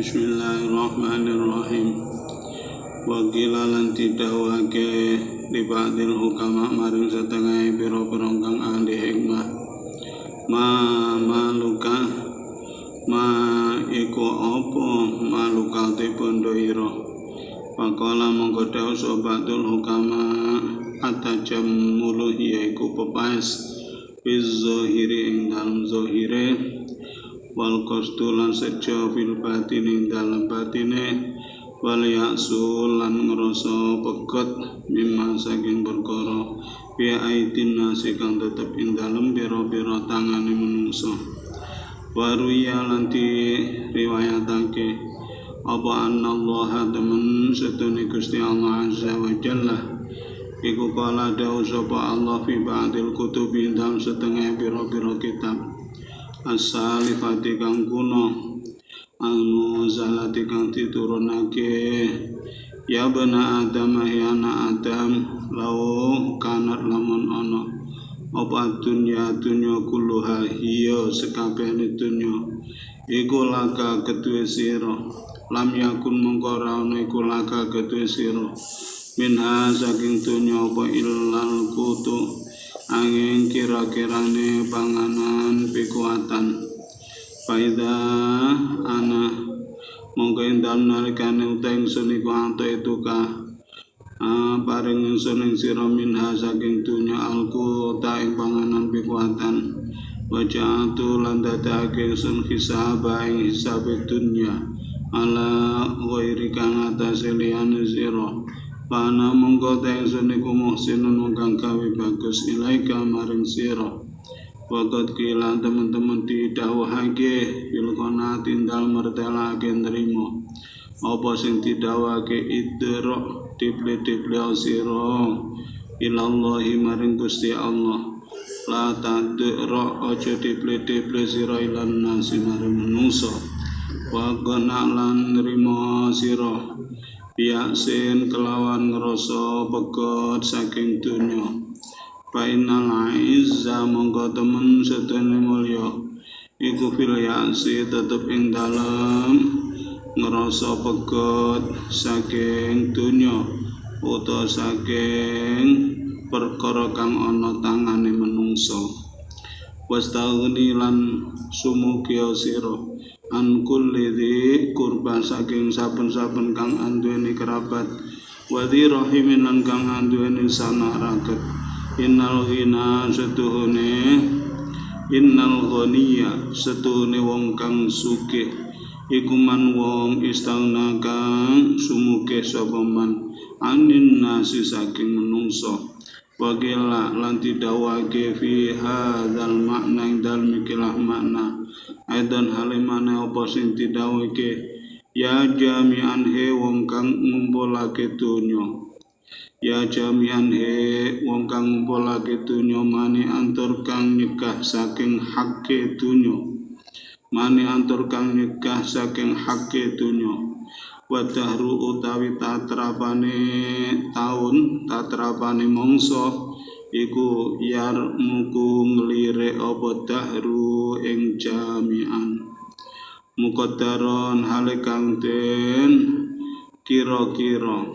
Bismillahirrahmanirrahim. Wa qila lan didhawuhake li ba'dil hukama maring setengah pira-pira kang ahli hikmah, maluka ma iku apa maluka te bondo ira. Faqala mongko dawuh sobatul hukama atajam muluh yaiku pepaes bizzohiri ing dalem zohire wal qasdu lan sejo fil batini dalam batine wal ya'sul lan ngrasa pegot mimma saking perkara bi aitin nasi kang tetep ing dalem pira-pira tangane manungsa. Waruya lan riwayatake apa anallaha temen setune Gusti Allah azza wa jalla iku kala dawuh sapa Allah fi ba'dil kutubi dalam setengah pira-pira kitab as-salifati kang kuno al-muzalati kang diturunake ya bana adam ya anak adam lau kanat lamun ana apa dunya kulluha hiya sekabehane dunya iku laka kedue sira lam yakun mongko ora ana iku laka kedue sira minha saking dunya apa illal kutu angin kira-kirane panganan pikuatan faida ana mongko endam nalikane uteng suniku anto itu ka paring suning sira minha saking dunya alku ta ing panganan pikuatan wajatu lan dadake sun hisaba ing hisabe dunya ala ghairi kang atase liyane sira Pana mongko ta suniku muhsinun kang gawe bagus ilaika maring sira. Waqat kila teman-teman didhawuhake bil qanatin dal mertelake nrimo. Apa sing didhawuhake idra tiple-tiple sira ilallahi maring Gusti Allah. La tadra aja tiple-tiple sira ilan nasi maring manungsa. Wa qana lan nrimo sira biasin kelawan ngerasa pegot saking dunya fainal izza mongko temen sedene mulya iku fil ya'si tetep ing dalem ngerasa pegot saking dunya utawa saking perkara kang ana tangane manungsa wastaghni lan sumugi sira an kulli dhi kurban saking saben-saben kang anduweni kerabat wa dhi rahimin lan kang anduweni sanaraket innal ghaniya setuhune wong kang sugih iku man wong istana kang sumugih sapa man anin nasi saking manungsa wagila lan didhawuhake fi hadzal makna ing dalem ikilah makna aidan halimane apa sing didhawuhake ya jami'an he wong kang ngumpulake donya ya jami'an he wong kang ngumpulake donya mani antur kang nyegah saking hakke donya mani antur kang nyegah saking hakke donya wadahru utawi tatrapane taun tatrapane mangsa iku yar muku nglire apa dahru ing jami'an muqaddaron hale kang den kira-kira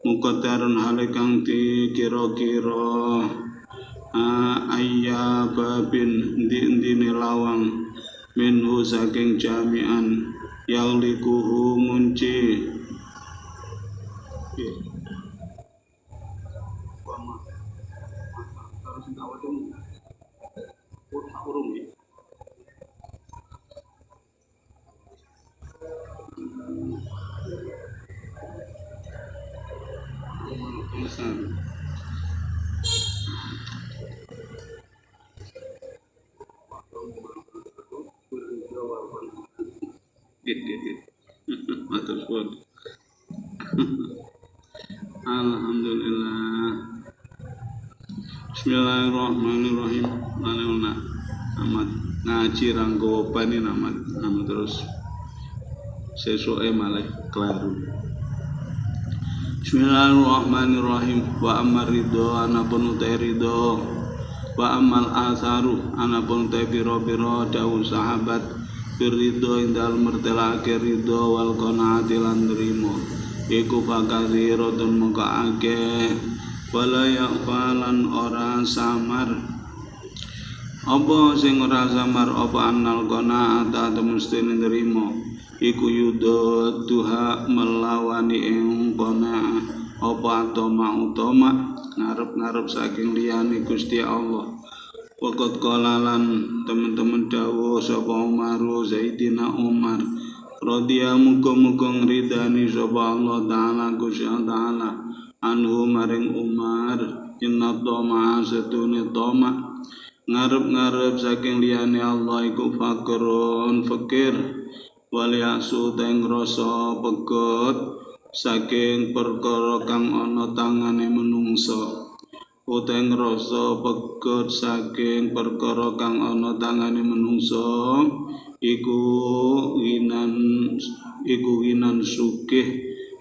muqaddaron hale kang dikira-kira ayyababin ndi-ndine lawang minhu saking jami'an yang likuhu munci Alhamdulillah. Bismillahirrahmanirrahim. Mana amat ngaji ranggo pani amat terus sesuai malah kelaru. Bismillahirrahmanirrahim. Wa ammar ridho anapun utai ridho wa amal asaru anapun te piro-piro dawuh sahabat Ridho ing dalem mertelake ridho wal qanaati lan nrimo iku fakathiratun mongko akeh wala yaqfalan ora samar apa sing ora samar apa annal qanaata temustine nrimo iku yudha tuha melawani ing qanaah apa utama ngarep-ngarep saking liyane Gusti Allah. Wakot kolalan teman-teman dawuh sapa Umar Zaidina Umar radhiya muga-muga ngridani sapa Allah taala Gusti taala anhu maring Umar inna tama satune tama ngarep-ngarep saking liyane Allah iku fakrun fakir wal yasu teng rasa pegot saking perkara kang ana tangane menungsa uteng rasa pegot saking perkara kang ana tangane manungsa iku ginan sugih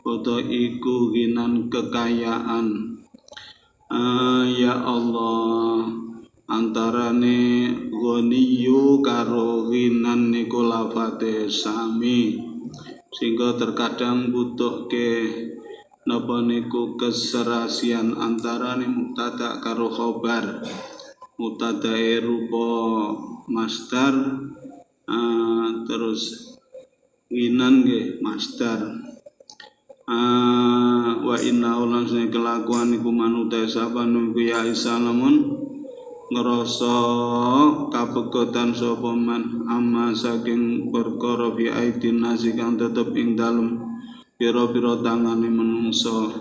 utawa iku ginan kekayaan. Ya Allah antarane ghaniyu karo ginan niku lafate sami sehingga terkadang butuhke napa niku keserasian antarane mubtada karo khobar. Mubtadae rupa masdar terus ginan nggih masdar. Wa inna ulan sing kelakuan iku manute sapa nunggu ya isalamun ngerasa kapegotan sapa man amma saking perkara fi aidin nasi kang tetep ing dalem pira-pira tangane menungso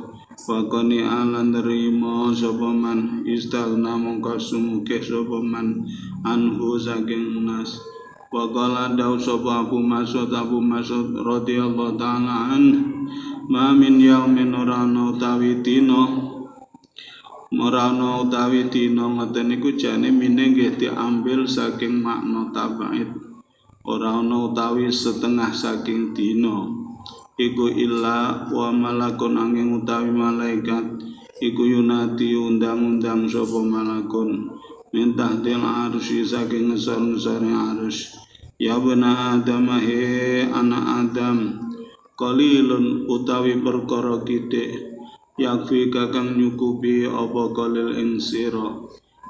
wakoni alan nerima sapa man istagna mongko sumugih sapa man anhu saking nas waqala dawu sapa Abu Mas'ud radhiyallahu ta'ala an ma min yaumin orana utawi dina ngoten niku jane mine nggih diambil saking makna tabaid ora ana utawi setengah saking dina iku illa wa malakun angin utawi malaikat iku yunati undang-undang sapa malakun minta til arsy saking ngesor-ngesore arsy ya bena adam he anak adam qalilun utawi perkara kitik yakfi kakang nyukupi apa qalil ing sira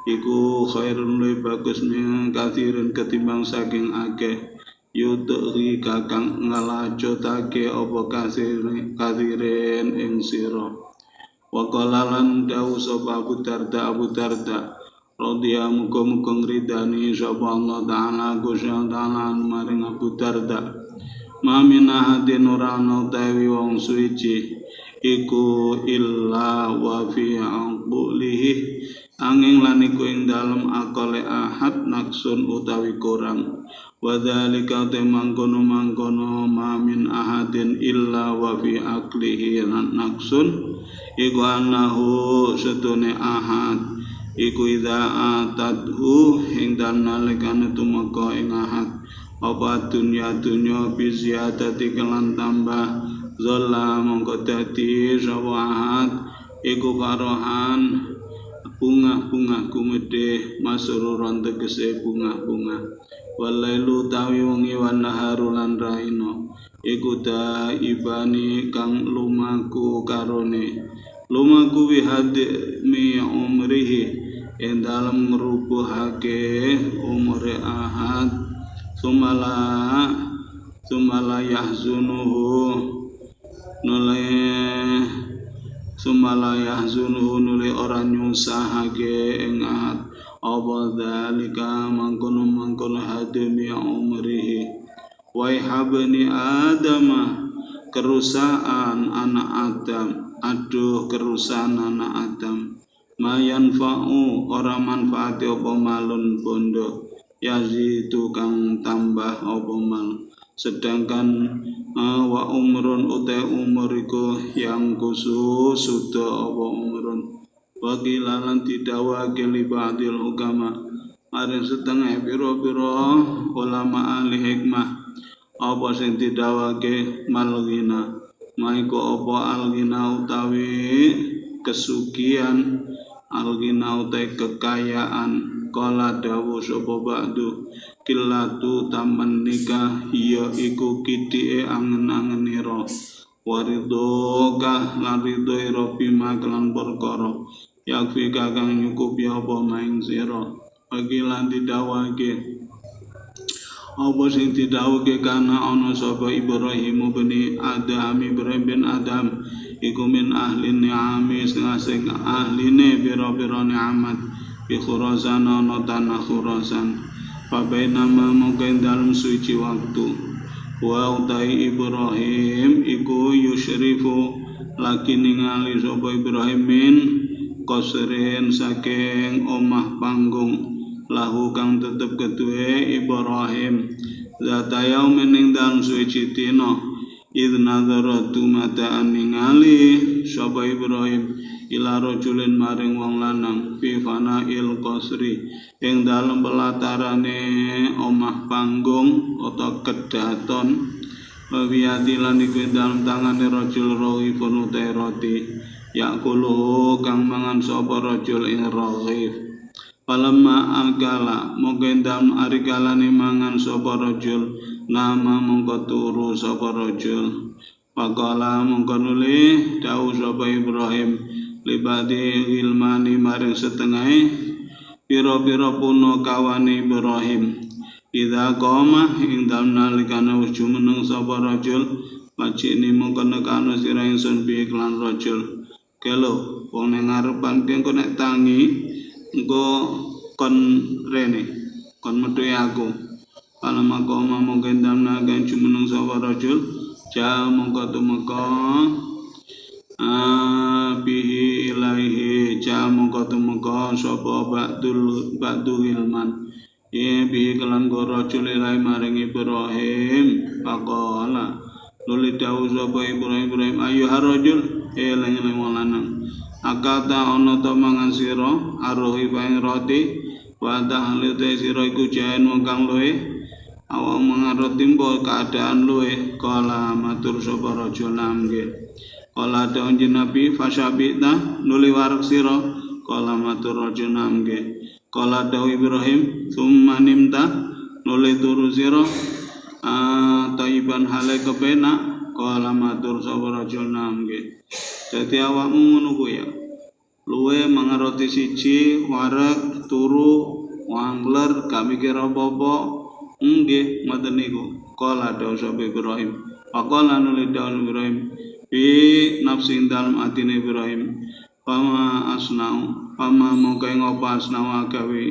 iku khairun luwih bagus min kathirin ketimbang saking akeh yudhi kakang ngelacotake apa kathirin ing sira waqalalan dawu sapa Abu Darda radhiya muga-muga ngridani sapa Allah taala Gusti taala maring Abu Darda mamin ahadin ora ana utawi wong suci iku illa wa fi aqulihi angin lan iku ing dalem akale ahad naksun utawi kurang wadzalika temangkono ma min ahadin illa wa fi aqlihi naksun iku anahu setune ahad iku idza atadhu ing dalem tumeka ing ahad apa dunya bi ziyadati kelan tambah zalla mongko dadi sawahat iku karohan bunga kumede masruron tegese bunga walailu tawi wengi wan naharu lan raino iku ibani kang lumaku karone lumaku wihade mi umrihi ing dalem ngrubuhake umure ahad sumala yahzunuhu nuli ora nyusahake ing ahad apa dzalika mangkono hademi umrihi wa habni adama kerusakan anak Adam aduh kerusakan anak Adam mayan fa'u ora manfaati apa malun bondo yazidu kang tambah apa mal sedangkan wa umrun uta umur iku yang khusus suda apa umrun wakilalan didawake li ba'dil hukama maring setengah pira-pira ulama ahli hikmah apa sing didawake malghina maiku apa alghina utawi kesugihan alghina utawi kekayaan kala dawu sapa ba'du kilatu taman nikah hiya iku kitike angen-angenira waridhoka lan ridho ira bima kelan perkara yakfi kakang nyukupi apa maing sira bagi lan didhawuhake apa sing didhawuhake kana ana sapa Ibrahim bin Adam Ibrahim bin Adam iku min ahli ni'ami sing ahline pira-pira nikmat bi Khurasan ana tanah Khurasan Fabainama mungkin dalam suci waktu wa utai Ibrahim iku yusyrifu lagi ningali sapa Ibrahim min qasrin saking omah panggung lahu kang tetep ketuwe Ibrahim zata yaumin ing dalam suci dina idh nadharatu mataan ningali sapa Ibrahim ila rajulin maring wong lanang fi fana'il qasri ing dalem pelatarane omah panggung utawa kedaton wiyati lan iku dalem tangane rajul raghifun utai roti yakulu kang mangan sapa rajul ing raghif palamma agala mungkin dalem arikalane mangan sapa rajul nama mongko turu sapa rajul faqala mongko nuli dawuh sapa Ibrahim libadi ilmani maring setengah pira-pira puno kawane Ibrahim idza qama ing dalem nalikane wis jumeneng sapa rajul majine mongko nekano sira ingsun bi iklan rajul kelo wong ning ngarepan engko nek tangi engko kon rene kon metu aku palam qama mongko dalem nalikane jumeneng sapa rajul ja mongko tumeka bihi ilaihi jamu katumeka sapa ba'du ilman bihi kelan rajul ilaihi maring Ibrahim faqala luli dawuh sapa Ibrahim ayu harajul eling-eling wong lanang akata ana ta mangan sira aruhi paing roti wa tahlite sira iku jaen wong kang luwe awak mangan roti mbok keadaan luwe kala matur sapa rajul nangge kala daun Nabi fasyabita nuli warak sira kala matur raja namge kala daun Ibrahim summa nimta nuli turu sira taiban hale kepenak kala matur sapa raja namge dadi awakmu ngono kuwi ya luwe mangan roti siji warak turu wangler gak mikir apa-apa nggih ngoten niku kala daun sapa Ibrahim faqala nuli daun Ibrahim bi nafsin dalam atine Ibrahim pama asnau pama mongko ngopo asnau agawe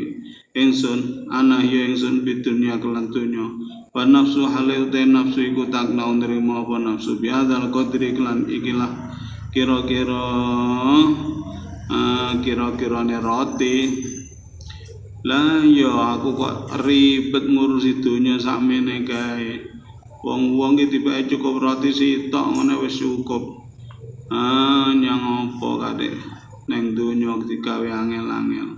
ingsun ana ya ingsun bidunya kelan dunya wa nafsu halil te nafsu iku tak nau nrimo apa nafsu biadzal qadri kelan ikilah kira-kira ne roti lah ya aku kok ribet ngurusi dunya sakmene kae wong-wong iki dipake cukup roti sitok ngene wis cukup nyang apa kadek ning donya digawe angel-angel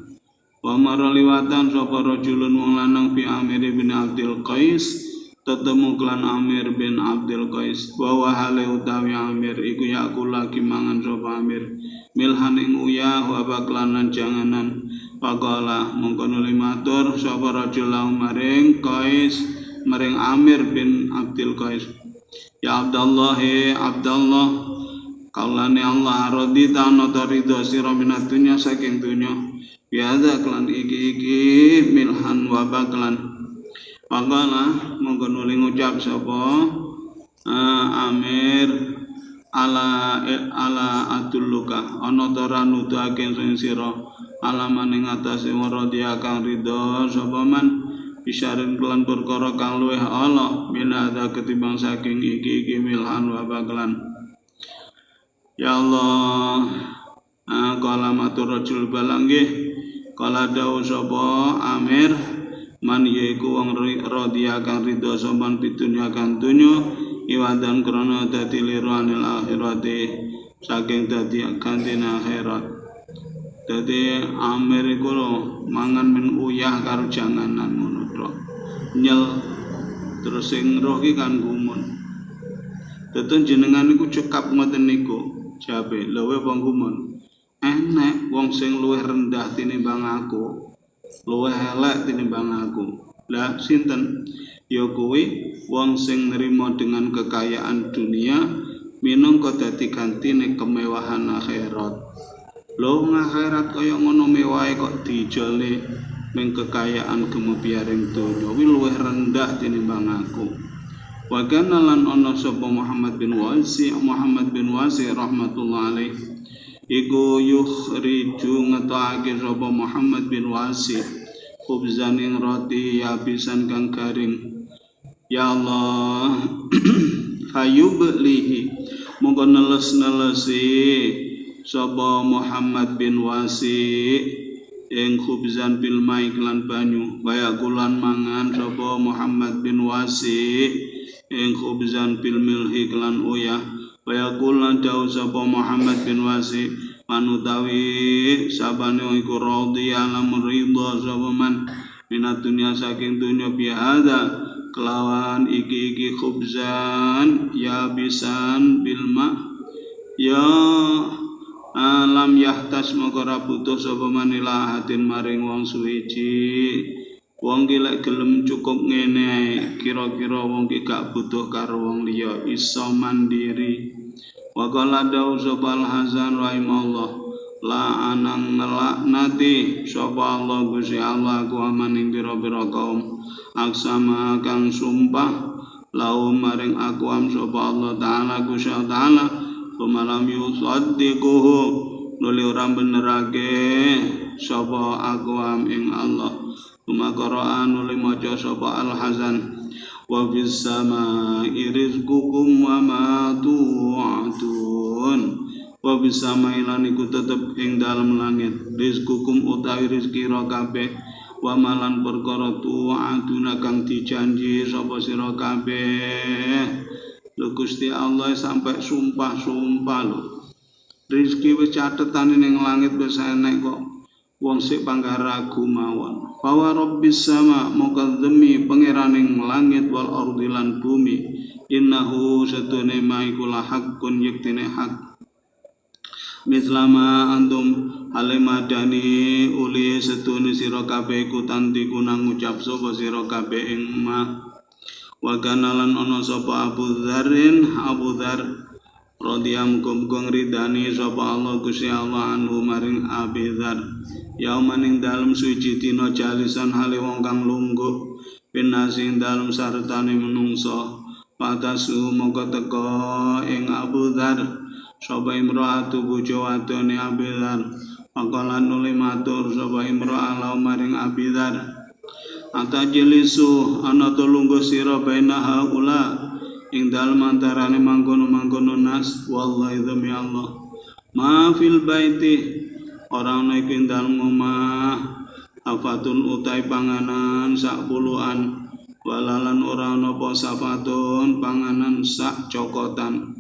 wa maraliwatan sapa rajulun wong lanang fi Amir bin Abdul Qais tetemu klan Amir bin Abdul Qais wa hale utawi Amir iku yakul lagi mangan sapa Amir milhan ing uyah wa baklanan janganan faqala mongko nuli matur sapa rajul maring Qais maring Amir bin Abdul Qais ya Abdullah Abdullah kaulane Allah radita nata ridho sira minat dunya saking dunya biadza klan iki milhan wa baklan pangala monggo nuli ngucap sapa Amir ala atulluka ana ta ra nutuake sira alaman ing atase radhiya kang ridho sapa man bisarin kelan perkara kang luweh Allah minada ketimbang saking iki milhan wa baklan ya Allah kala matur rajul balanggih kala dawuh sapa Amir man yaiku wong radhiya kang ridho sampean pitunya kang dunya iwadan krana dadi liru anil akhirati saking dadi gantine akhirat dadi Amir iku mangan men uyah karo janganan ngono nyel terus sing roh ki kan gumun tetun jenengan niku cekap ngoten niku jabe luwe wong gumun enek wong sing luwih rendah tinimbang aku luwih elek tinimbang aku Lah sinten? Ya kuwi wong sing nrimo dengan kekayaan dunia minangka dadi gantine kemewahan akhirat. Lho akhirat kaya ngono mewahe kok dijole ming kekayaan gemebiaring donya kuwi luwih rendah tinimbang aku. Wa kana lan ana sapa Muhammad bin Wasi rahmatullah alaih iku yukhriju ngetokake sapa Muhammad bin Wasi khubzan ing roti yabisan kang garing. Ya Allah fayublihi monggo neles-nelesi sapa Muhammad bin Wasi ing khubzan bil mai lan banyu kaya kulan mangan sapa Muhammad bin Wasi ing khubzan bil milhi lan uyah kaya kulan dawuh sapa Muhammad bin Wasi manutawi sabane iku radhiya lam ridha sapa man minat dunia saking dunya biada kelawan iki khubzan yabisan bil ma ya alam yahtas maka butuh sapa manila hatin maring wong suwiji wong ki lek gelem cukup ngene ae kira-kira wong ki gak butuh karo wong liya iso mandiri wa qala dawu sapa al-Hasan rahimallah la anang ngelaknati sapa Allah Gusti Allah ku maning pira-pira kaum aksama kang sumpah lau maring akuam sapa Allah taala Gusti taala pemalam yusaddiquhu nuli ora benerake sapa akuam ing Allah Qur'an nuli maca sapa al-Hasan wa fis samaa'i rizqukum wa ma tu'adun wa fis samaa'i lan iku tetep ing dalem langit rizqukum utawi rezeki ira kabeh wa malan perkara tu'aduna kang dijanji sapa sira kabeh. Lho Gusti Allah sampai sumpah-sumpah lho. Rezeki wis catetane ning langit wis enek kok. Wong sik panggah ragu mawon. Fa rabbis sama mongko demi pangeraning langit wal ardi lan bumi. Innahu satune maiku la haqqun yektine hak. Mislama antum alimadani uli setune sira kabeh iku tanti kunang ngucap sapa sira kabeh ing ma wa kanalan ana sapa Abu Dzar radhiyallahu anhu ridani sapa Allah Gusti Allah anhu maring Abi Dzar yauman ing dalem suci dina jalisan hale wong kang lungguh pinasing dalem sartane menungso patasu mongko teka ing Abu Dzar sapa imro'atu bojo wadone Abi Dzar makalan nuli matur sapa imro'ah lau maring Abi Dzar atajlisu ana tulungguh sira baina haula ing dalem antarane mangkono-mangkono nas wallahi demi Allah ma fil baiti ora ana ing dalem omah afatun utai panganan sak puluhan walalan ora ana apa safatun panganan sak cokotan.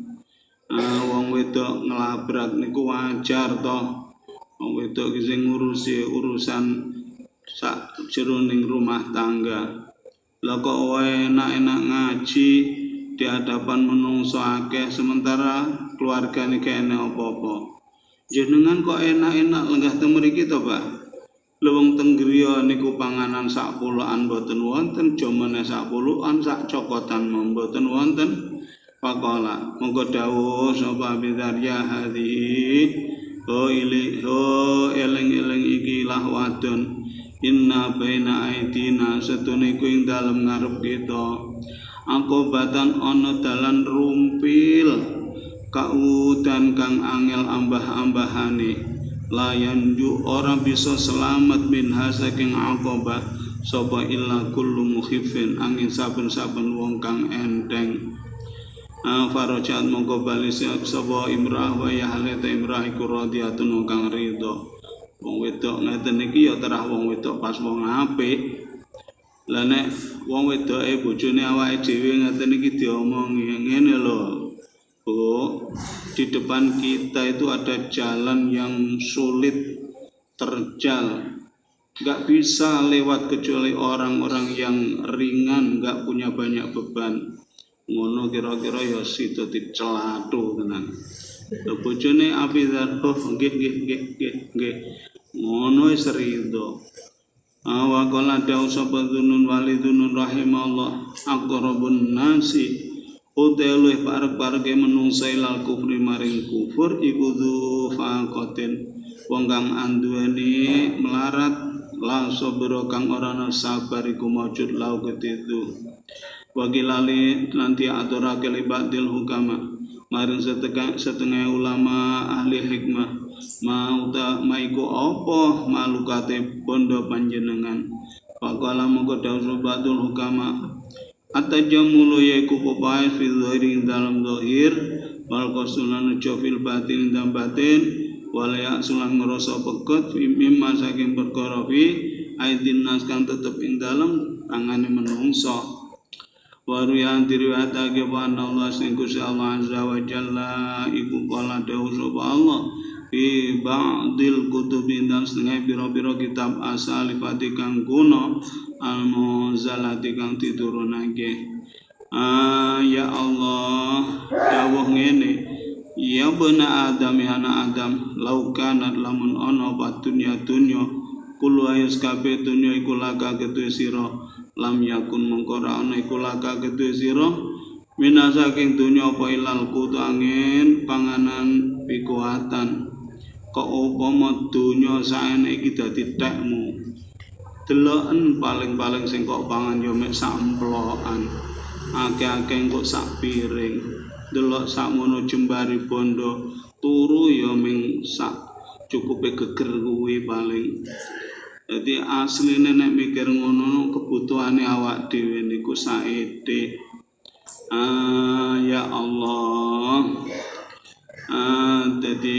Wong wedok ngelabrak niku wajar to. Wong wedok ki sing ngurusi urusan sak jeroning rumah tangga. Lah kok enak-enak ngaji di hadapan menungso akeh sementara keluargane kene apa-apa. Jenengan kok enak-enak lenggah teng mriki to, Pak? Lha wong teng griya niku panganan sak puluhan mboten wonten, jomene sak puluhan sak cokotan mboten wonten. Faqala monggo dawuh sapa Abi Dzar ya hadhi eling-eling iki lah wadon inna baina aidina setune ku ing dalem ngarep kita akobatan ana dalan rumpil kaudan kang angel ambah-ambahane layanju ora bisa selamat minha saking aqobah sapa illa kullu mukhifin angin saben-saben wong kang enteng. Farojat mongko bali sapa imrah wa yahleta imrah iku radhiyatun kang ridho. Wong wedok ngeten iki ya terah wong wedok pas wong apik. Lah nek wong wedoke bojone awake dhewe ngeten iki diomongi ngene lho. Bu, di depan kita itu ada jalan yang sulit terjal. Enggak bisa lewat kecuali orang-orang yang ringan, enggak punya banyak beban. Ngono kira-kira ya sida dicelathu tenan. Lho bojone Abi Dzar nggih ngono wis ridho. Wa qala dawu sapa Dzunun walidun rahimallah aqrabun nasi utai luwih parek-pareke menungsa ilal kufri maring kufur iku dzu faqatin wong kang anduweni melarat la sabra kang ora ana sabar iku maujud lau ketitu wakilali nanti aturake libadil hukama maring setengah ulama ahli hikmah maiku apa malukate bondo panjenengan faqala mongko dawuh badul hukama atajamulu yaiku pepaes fil zahiri dalam zahir wal qasulan fil batin dalam batin walaya sulang ngerasa pekut mimma saking perkara fi aidin nas kang tetep ing dalem tangane menungso waru yang diriwayatake wa Allah sing Gusti Allah azza wa jalla iku kala dawuh sapa Allah fi ba'dil kutubi dan setengah biro-biro kitab asal kang kuno al-muzalati kang diturunake ya Allah dawuh ngene ya bena adam ya anak adam laukanat lamun ono batunya dunya kulo ayus kabeh dunya iku laka kedue sira lam yakun mongko ra ana iku laka kedue sira minasaking dunya apa ilal kutu angin panganan pikuatan kok upama dunya saene iki dadi tekmu deloken paling-paling sing kok pangan yo mek sak emplokan akeh-akeh kok sak piring delok sakmono jembari bondo turu yo ming sak cukupe geger kuwi paling. Jadi asline nek mikir ngono kebutuhane awak dhewe niku saithik. Ya Allah. Jadi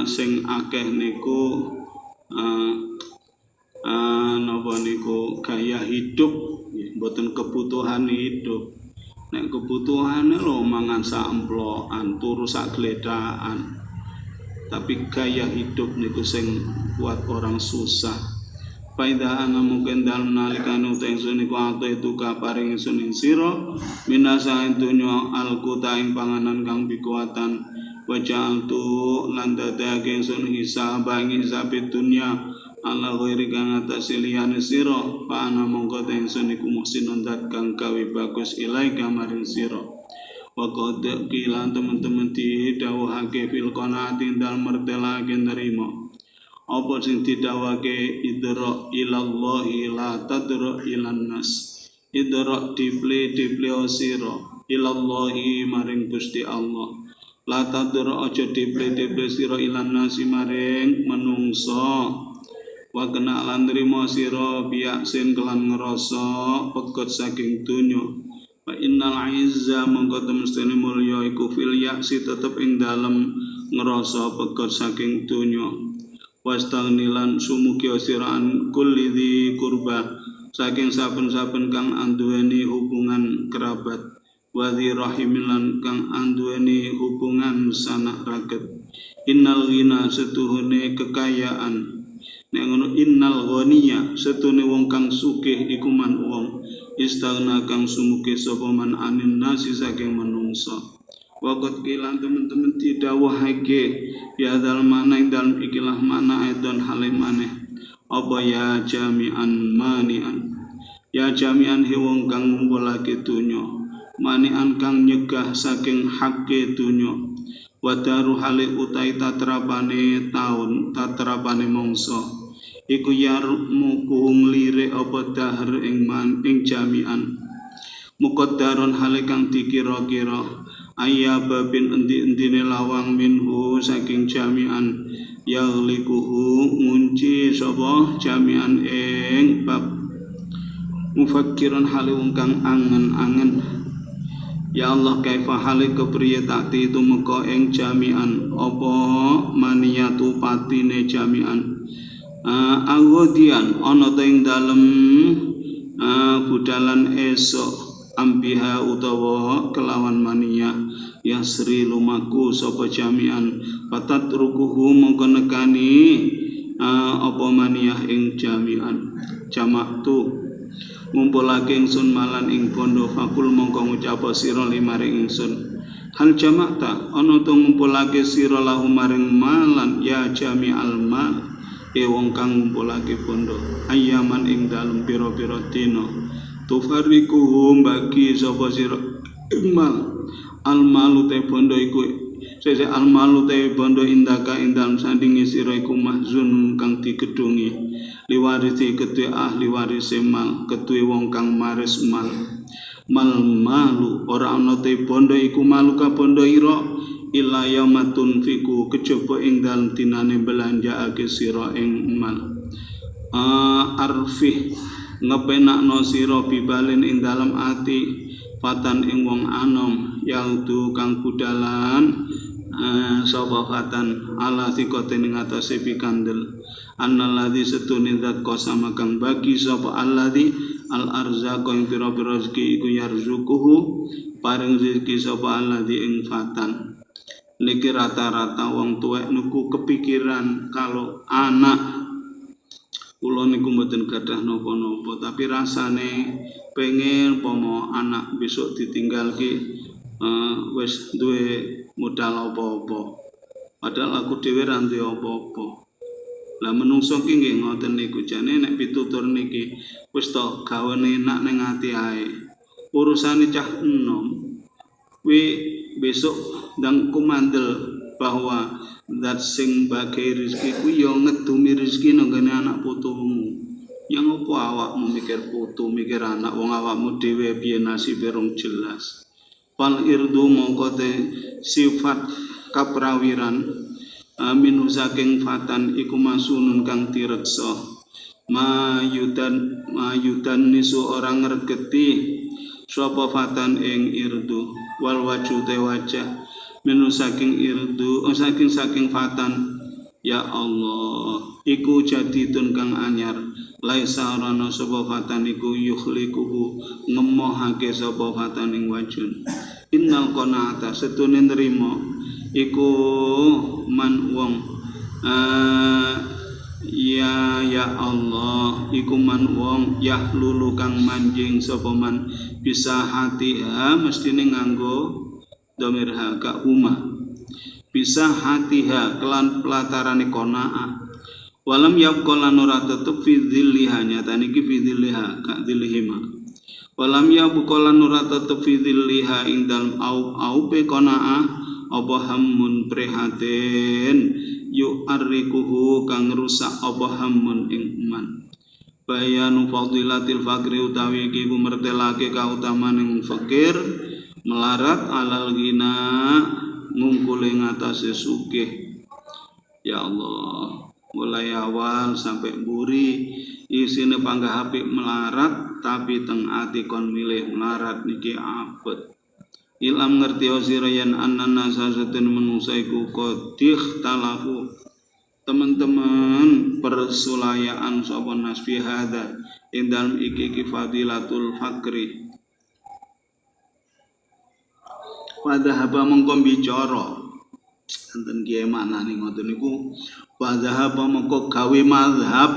sing akeh niku napa niku gaya hidup mboten kebutuhan hidup. Nek kebutuhane lho mangan sak emplokan, turu sak gledakan. Tapi gaya hidup niku sing buat orang susah. Faida ana mungkin dalem nalikane uta ingsun niku ate itu paring ingsun ing sira minasa dunya alquta ing panganan kang bikuatan wajal tu lan dadake ingsun hisab ing hisab dunya ala ghairi kang atas liyane sira fa ana mongko ingsun niku muhsinun dat kang gawe bagus ilai kamaring sira wa qad qila teman-teman didhawuhake fil qanaati dal mertelake nerima apa sing didhawuhake idra ilallahi la tadra ilan nas idra diple sira ilallahi maring Gusti Allah la tadra aja diple sira ilan nasi maring manungsa wa kena lan nrimo sira biaksin kelan ngrasa pekut saking donya wa innal izza mongko temestene mulya iku fil yaksi tetep ing dalem ngrasa pekut saking donya wastagnilan sumugi siraan kulli dzi qurba saking saben-saben kang anduweni hubungan kerabat wa dzi rahimilan kang anduweni hubungan sanak raket innal ghina setuhune kekayaan nek ngono innal ghaniya setune wong kang sugih iku man wong istagna kang sumugi sapa man anin nasi saking manungsa Wakot kilan teman-teman didhawuhake biadal mana ing dalem ikilah mana edon halim maneh apa ya jami'an mani'an ya jami'an wong kang ngumpulake donya mani'an kang nyegah saking hakke donya wadaru hale utai tatrapane taun tatrapane mangsa iku yarmuku nglire apa dahar ing jami'an muqaddarun hale kang dikira-kira ayya babin endi-endine lawang minhu saking jami'an yaglikuhu ngunci sapa jami'an ing bab mufakkiran hale wong kang angen-angen ya Allah kaifa hale kepriye takti tumeka ing jami'an apa maniyatu patine jami'an agodian ana ing dalem budalan esok ambiha utawa kelawan mania yasri lumaku sapa jami'an patat rukuhu mongko nekani apa mania ing jami'an jamak tu ngumpulake ingsun malan ing bondo fakul mongko ngucap sira limaring ingsun hal jamak ta ana to ngumpulake sira lahu maring malan ya jami'al mal wong kang ngumpulake bondo ayaman ing dalem pira-pira dina tufariku bagi sapa sira mal almalu te bondo iku sese almalu te bondo indaka ing dalem sandinge sira iku mahzun kang digedhungi liwarisi kedue ahli warise mal kedue wong kang maris mal malu ora ana te bondo iku malu ka bondo ira illa yaumatun fiku kejaba ing dalem dinane belanjaake sira ing mal arfih ngepenakno sira bibalin ing dalem ati fatan ing wong anom yaudu kang budalan sapa fatan ala sikoten ing atase pikandel annalladzi setune zat qasama kang bagi sapa alladzi al arzaqa ing pira-pira rezeki iku yarzuquhu paring rezeki sapa alladzi ing fatan niki rata-rata wong tuwek niku kepikiran kalau anak kula niku mboten gadah napa-napa tapi rasane pengen pomo anak besok ditinggalke wis duwe modal apa-apa padahal aku dhewe ra duwe apa-apa lah menungso ki nggih ngoten niku jane nek pitutur niki wis tok gawene enak ning ati ae urusane cah enom kuwi besok ndang kumandel bahwa zat sing bagi rezeki ku yo ngedumi rezeki nang gone anak putumu yang opo awakmu mikir putu mikir anak wong awakmu dhewe piye nasibe rong jelas fal irdu mongko te sifat kaprawiran minu saking fatan iku masunun kang direksa mayudan nisu orang ngregeti sapa fatan ing irdu wal waju te wajah minu saking irdu saking fatan ya Allah iku jadidun kang anyar laisa rana sapa fatan iku yukhlikuhu ngemohake sapa fatan ing wajun innal qanaata setune nrimo iku man wong ya Allah iku man wong yahlulu kang manjing sapa man bisa hatiha mestine nganggo domirha ka umah bisa hatiha kelan pelatarane qanaah walam yaqalan ora tetep fi dzilliha nyatane iki fi dzilliha ka dzillihima walam yaqalan ora tetep fi dzilliha ing dalem aupe qanaah apa hammun prihatin yu arrikuhu kang rusak apa hammun ing iman bayanu fadilatil fakri utawi iki mertelake kautamaning fakir melarat alal gina ngungkul ing atase sugih ya Allah mulai awal sampai buri isine panggah apik melarat tapi teng ati kon milih melarat niki abet ilam ngerti sira yen annana sasatun manungsa iku qadih talafu teman-teman persulayaan sapa nas fi hada ing dalem iki fadilatul fakri wadhaba mongko bicara enten kiye maknane ngoten niku wadhaba mongko gawe mazhab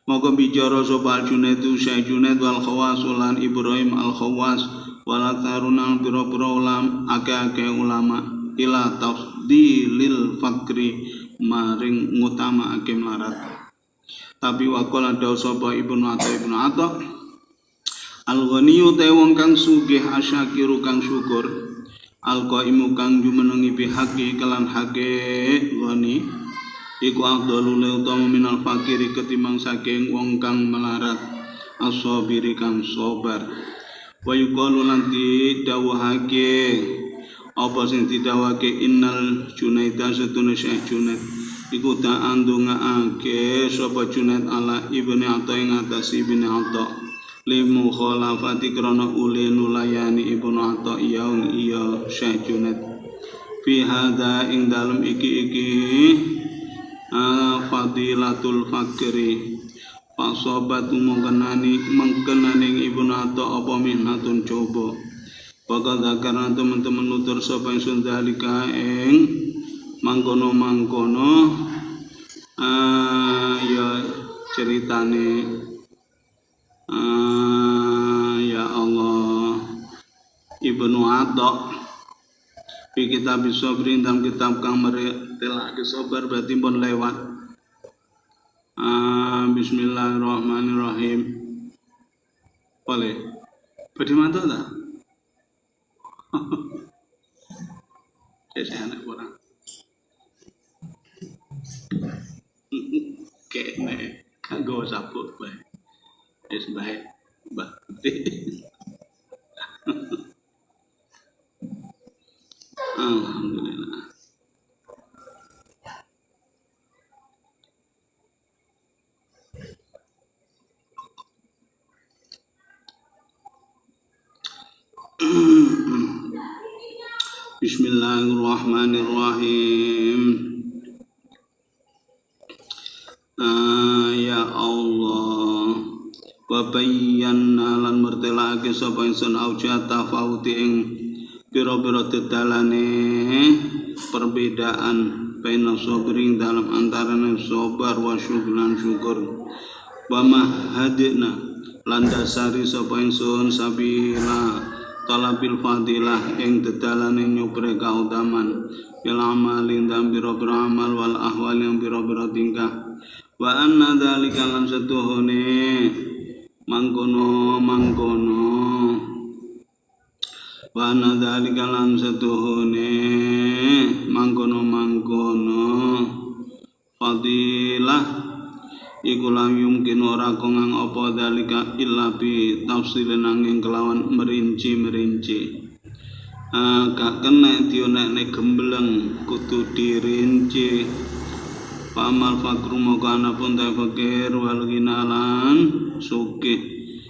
mongko bicara sapa Junaid Syekh Junaid wal Khawas lan Ibrahim al Khawas wal taruna pira-pira ulama akeh-akeh ulama ila tafdilil fakri maring ngutamaake melarat tapi waqala dawu sapa Ibnu Atha al-ghaniyu te wong kang sugih asyakiru kang syukur al-qaimu kang jumenengi bihaqi kelan hake ghani iku afdalul utama minal fakiri ketimbang saking wong kang melarat as-sabiri kang sabar wa yuqalu lanti dawuhake apa sing didawake innal junaida satuna Syekh Junaid iku ta'andungaake sapa Junaid ala ibni Atha ing atas ibni Atha limu khalafati krana uli nulayani ibnu Atha iya Syekh Junaid fi hadza ing dalem iki fadilatul fakri pasobat mengkenani ibnu Atha apa mihnatun coba bakal karena teman-teman nutur sapa ing sundalika ing mangkono ya ceritane ya Allah Ibnu Atha di kitab Sabrin dalam kitab kang mertelake sabar berarti pun lewat Bismillahirrahmanirrahim. Boleh. Badi mantuk tak? Saya anak orang. Kene kanggo sabuk bae. Wis bae. Mbah. Alhamdulillah. Bismillahirrahmanirrahim. Ya Allah, wa bayyana lan mertelake sapa ingsun auja tafawuti ing pira-pira dedalane perbedaan baina sabring dalam antarané sabar wa syukran syukur. Wa mahadna lan dasari sapa ingsun sabila talabil fadilah ing dedalane nyupre kautaman bil amal ing dalam pira-pira amal wal ahwal yang pira-pira tingkah. Wa anna dzalika lan setuhune mangkono wa anna dzalika lan setuhune mangkono fadilah iku lam yumkin ora kongang apa dzalika illa bi tafsilin angin kelawan merinci gak kena dionekne gembleng kudu dirinci. Pamal fakru maka anapun ta fakir wal ginalan sugih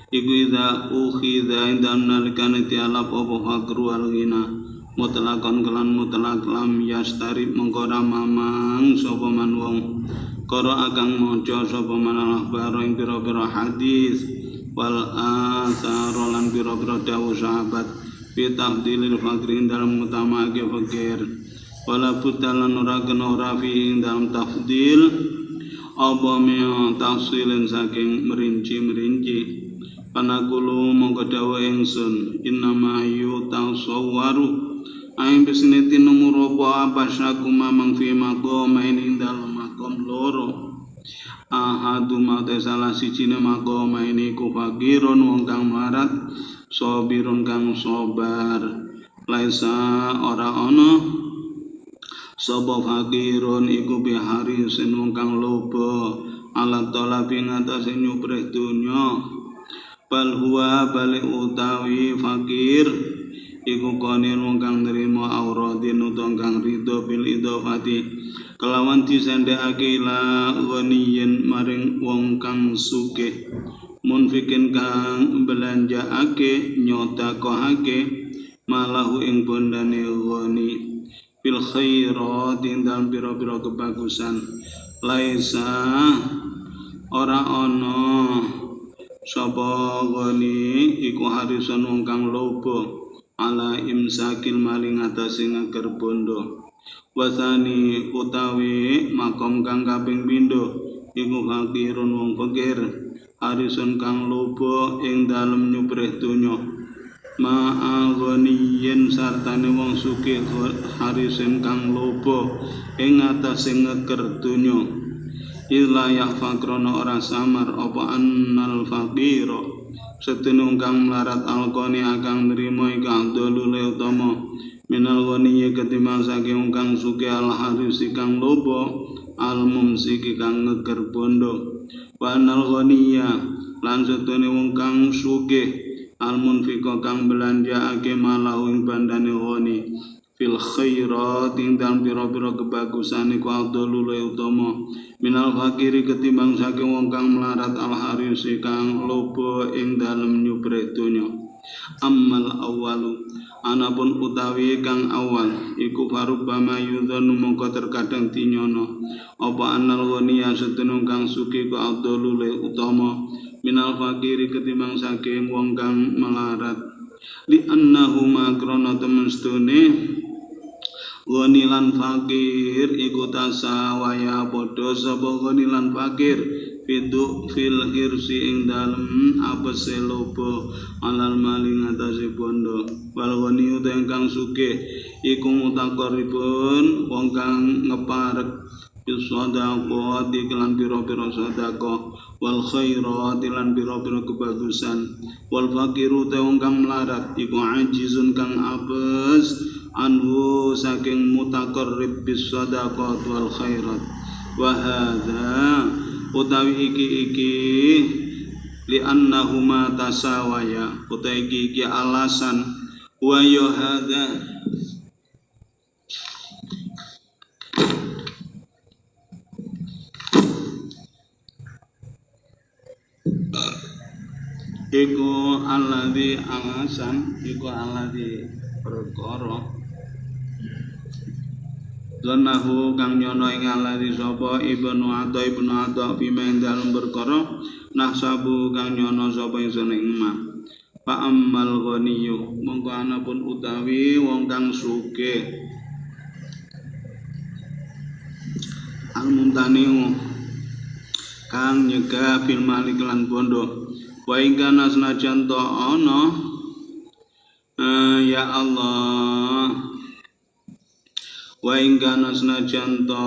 iku idza ukhidha indan nalikane tialap apa fakru wal gina mutlaqan kelan mutlaq lam yastarib mengko mamang sapa man wong karo akang maca sapa man akhbar ing pira-pira hadis wal athar lan pira-pira dawuh sahabat fi tafdilil fakir dalam utamaake fakir. Wala putalan ora kena ora fi dalam tafdil apa mea tafsilin saking merinci panakulu mongko dawuh ingsun innama yutasawwaru aing bisne tinumur apa abasyaku mamang fi maqam ing dalam maqam loro ahadu mate salah sijine maqam ini ku fakirun wong kang melarat sabirun kang sabar laisa ora ana sapa fakirun iku bihari senung kang loba alat talabi ngatasi nyuprih dunya bal huwa balik utawi fakir iku konir wong kang nrimo auradin utawa kang ridho bil idhofati kelawan disendhekake ila ghaniyin maring wong kang sugih munfikin kang belanjaake nyodakohake malahu ing bondane ghani bil khairat dalam pira-pira kebagusan laisa ora ana sapa goni iku harisan wong kang loba ala imsakil maling atase ngager bondo wasani utawi makom kang kaping pindho iku fakirun wong fakir harisun kang loba ing dalem nyuprih donya ma'aghaniyin sartane wong sugih harisin kang loba ing atase ngeker donya illa yahfaqrona ora samar apa annal faqira setunung kang melarat alqani akang nrimo ingkang dolule utama minal ghaniyi ketimbang saking kang sugih al harisi kang loba al mumsiki kang ngeker bondo wa annal ghaniya lan setune wong kang sugih al-munfiqo kang belanjaake malahu ing bandane ghani fil khairat ing dalem pira-pira kebagusan iku adolule utama minal fakiri ketimbang saking wong kang melarat al-harisi kang loba ing dalem nyuprih donya. Ammal awwalu anapun utawi kang awal iku farubama yudhanu mongko terkadang dinyono apa annal ghaniya setunung kang sugih ku adolule utama minal fakiri ketimbang saking wong kang melarat li annahu makrona temestune ghani lan fakir iku tasawaya padha sapa ghani lan fakir fil hirsi ing dalem apese lobo alal maling atase bondo wal ghani utawa kang sugih iku mutaqarribun wong kang ngeparek bisadaqati kelan pira-pira sedekah wal khairati lan pira-pira kebagusan wal faqiru te wong kang melarat iku ajizun kang apes anhu saking mutaqarrib bisadaqat wal khairat wa hadza utawi iki li annahuma tasawaya utawi iki alasan wa ya hadza iku alladzi alasan iku alladzi perkara zanahu kang nyono ing alladzi sapa ibnu Atha bima ing dalem perkara nahsabu kang nyono sapa ingsun ing ma fa ammal ghaniyyu mongko anapun utawi wong kang sugih al-mumtani'u kang nyegah fil malik lan bondo wa ingkana senajan to ana ya Allah wa ingkana senajan to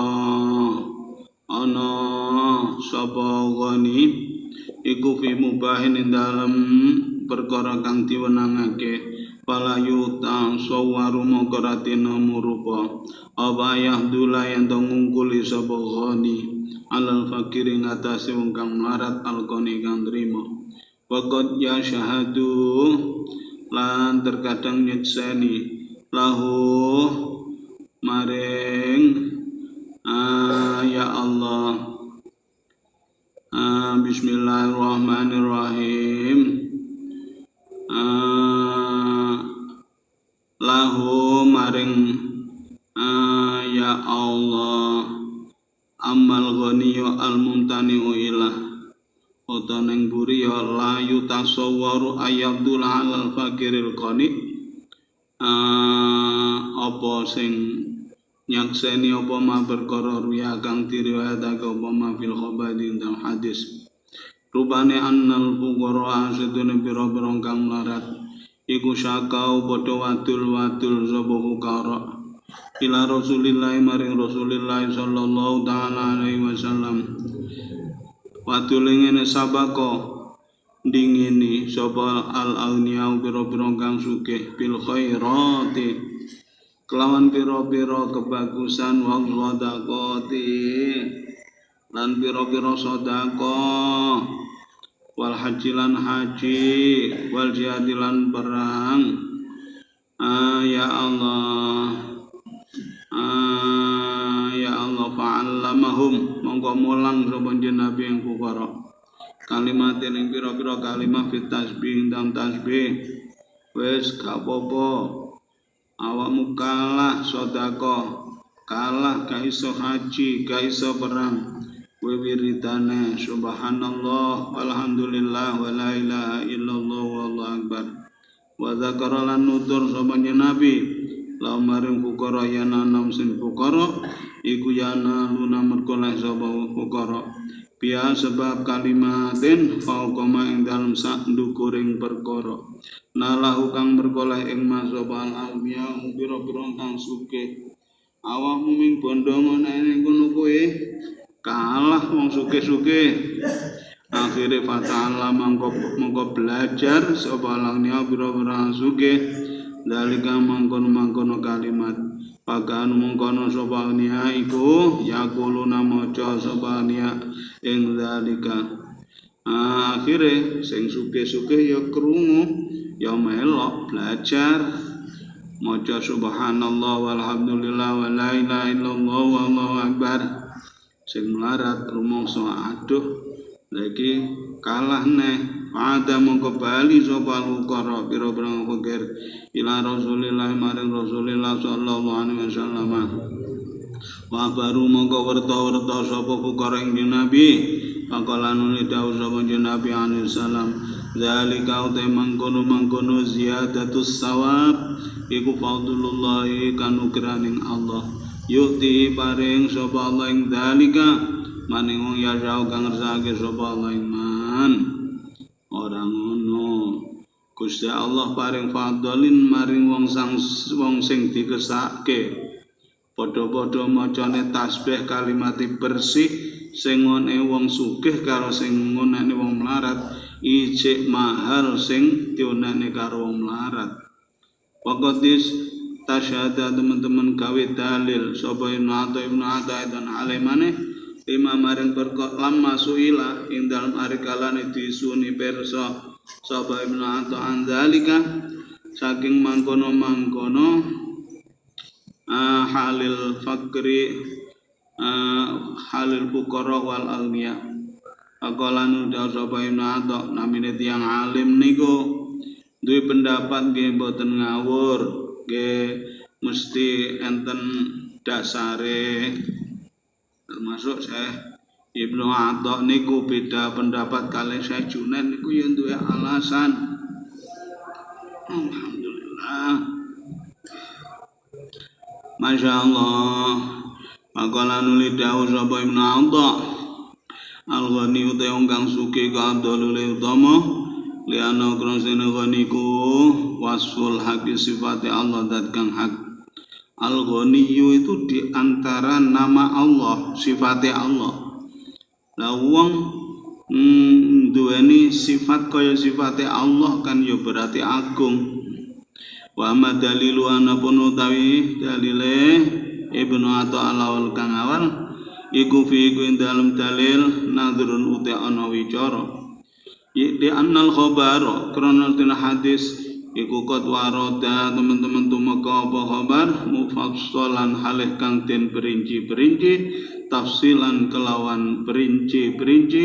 ana sapa ghani iku fi mubahin ing dalem perkara kang diwenangake fala yuta sawaru mongko ratina murupa apa yahdula yen to ngungkuli sapa ghani alal fakiri ngatasi wong kang melarat alqani kang trima Waqad ya syahadu lan terkadang nyekseni lahu maring ya Allah bismillahirrahmanirrahim lahu maring ya Allah amal ghaniyu al-mumtani'u ilah Oto neng buri ya la yutasawwaru ayabdul halal fakiril qani apa sing nyakseni apa ma perkara ruya kang diriwayatake apa ma fil khabari dalam hadis rupane annal fuqara asadune pira-pira kang melarat iku syakau padha wadul sapa fuqara ila Rasulillah maring Rasulillah sallallahu taala alaihi wasallam Watulingene sabako dingini sapa al-agniyau pira-pira kang sugih bil khairati kelawan pira-pira kebagusan wal sedaqati lan pira-pira sedekah wal haji lan haji wal jihad lan perang ya Allah ya Allah fa'allamahum monggo mulang sapa nabi yang fuqara kalimat ing pira-pira kalimat fit tasbih dan tasbih wis kapopo awakmu kalah sedekah kalah ga iso haji ga iso perang wiridane subhanallah walhamdulillah wala ilaha illallah wallahu akbar wa dzakara lan nutur sapa nabi lamaring fuqara yana namsin fuqara iku yana luna merkoleh sapa fuqara biya sebab kalimatin fauqama ing dalem sak ndukuring perkara nalahu kang merkoleh ing masapa al-awliya pira-pira kang sugih awakmu ming bondo ngene ning kono kowe kalah wong sugih-sugih akhire fata'ala mongko belajar sapa al-awliya pira-pira sugih dalika mangkono kalimat pakan mangkono sapa nia iku yaquluna maca sapa nia ing dalika akhire sing sugih-sugih ya krungu ya melok belajar maca subhanallah walhamdulillah wala ilaha illallah wallahu akbar sing melarat rumangsa aduh lagi kalah neh ada mongko bali sapa luqara pira-pira fakir ila Rasulillah maring Rasulillah sallallahu alaihi wasallam wa baru mongko werta-werta sapa fuqara ing Nabi faqala nuli dawuh sapa Nabi alaihi salam zalika uta mangkono ziyadatus sawab iku fadlullah kanugraning Allah yukti paring sapa Allah ing zalika maning wong ya kang ngersake sapa Allah ing man orang ngono Gusti Allah paring fadlin maring wong sing dikesake padha-padha macane tasbih kalimati bersih sing ngone wong sugih karo sing ngonane wong melarat ijek mahal sing dionane karo wong melarat. Waqatis tasyahada teman-teman gawe dalil sapa Ibnu Atha dan alemane lima maring perkara lama suila ing dalem ari kalane disuni persa sapa Ibnu Atha andalika saking mangkono-mangkono halil fakri halil fuqara wal agniya. Aqalanu dawu sapa Ibnu Atha namine tiyang alim niku duwe pendapat nggih boten ngawur nggih mesti enten dasare termasuk Syekh Ibnu Atha niku beda pendapat kalih Syekh Junaid niku ya duwe alasan. Alhamdulillah. Masya Allah. Makalah nuli dawu sapa Ibnu Atha al-ghani uta wong kang sugih ka dalile utama liana krasene ghani ku wasful haqi sifate Allah dat kang hak. Al-ghani itu di antara nama Allah, sifate Allah. Lah wong duweni sifat kaya sifate Allah kan ya berarti agung. Wa madalilu anapun utawi dalile Ibnu Atha alawal kang awal iku fi iku dalam dalil nadrun uta ana wicara di annal khabar krana tina hadis iku qad warada teman-teman tumeka apa khabar mufassalan halih kang den perinci-perinci tafsilan kelawan perinci-perinci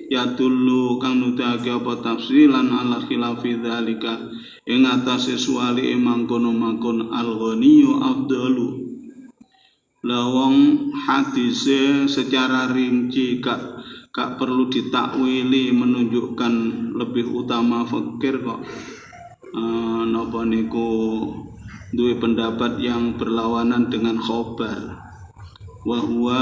ya dulu kang nuduhake apa tafsilan ala khilafi dzalika ing atase suwali mangkono-mangkon al-ghaniyu afdalu. Lawang hadise secara rinci gak perlu ditakwili menunjukkan lebih utama fakir kok. Napa niku duwe pendapat yang berlawanan dengan khobar. Wa huwa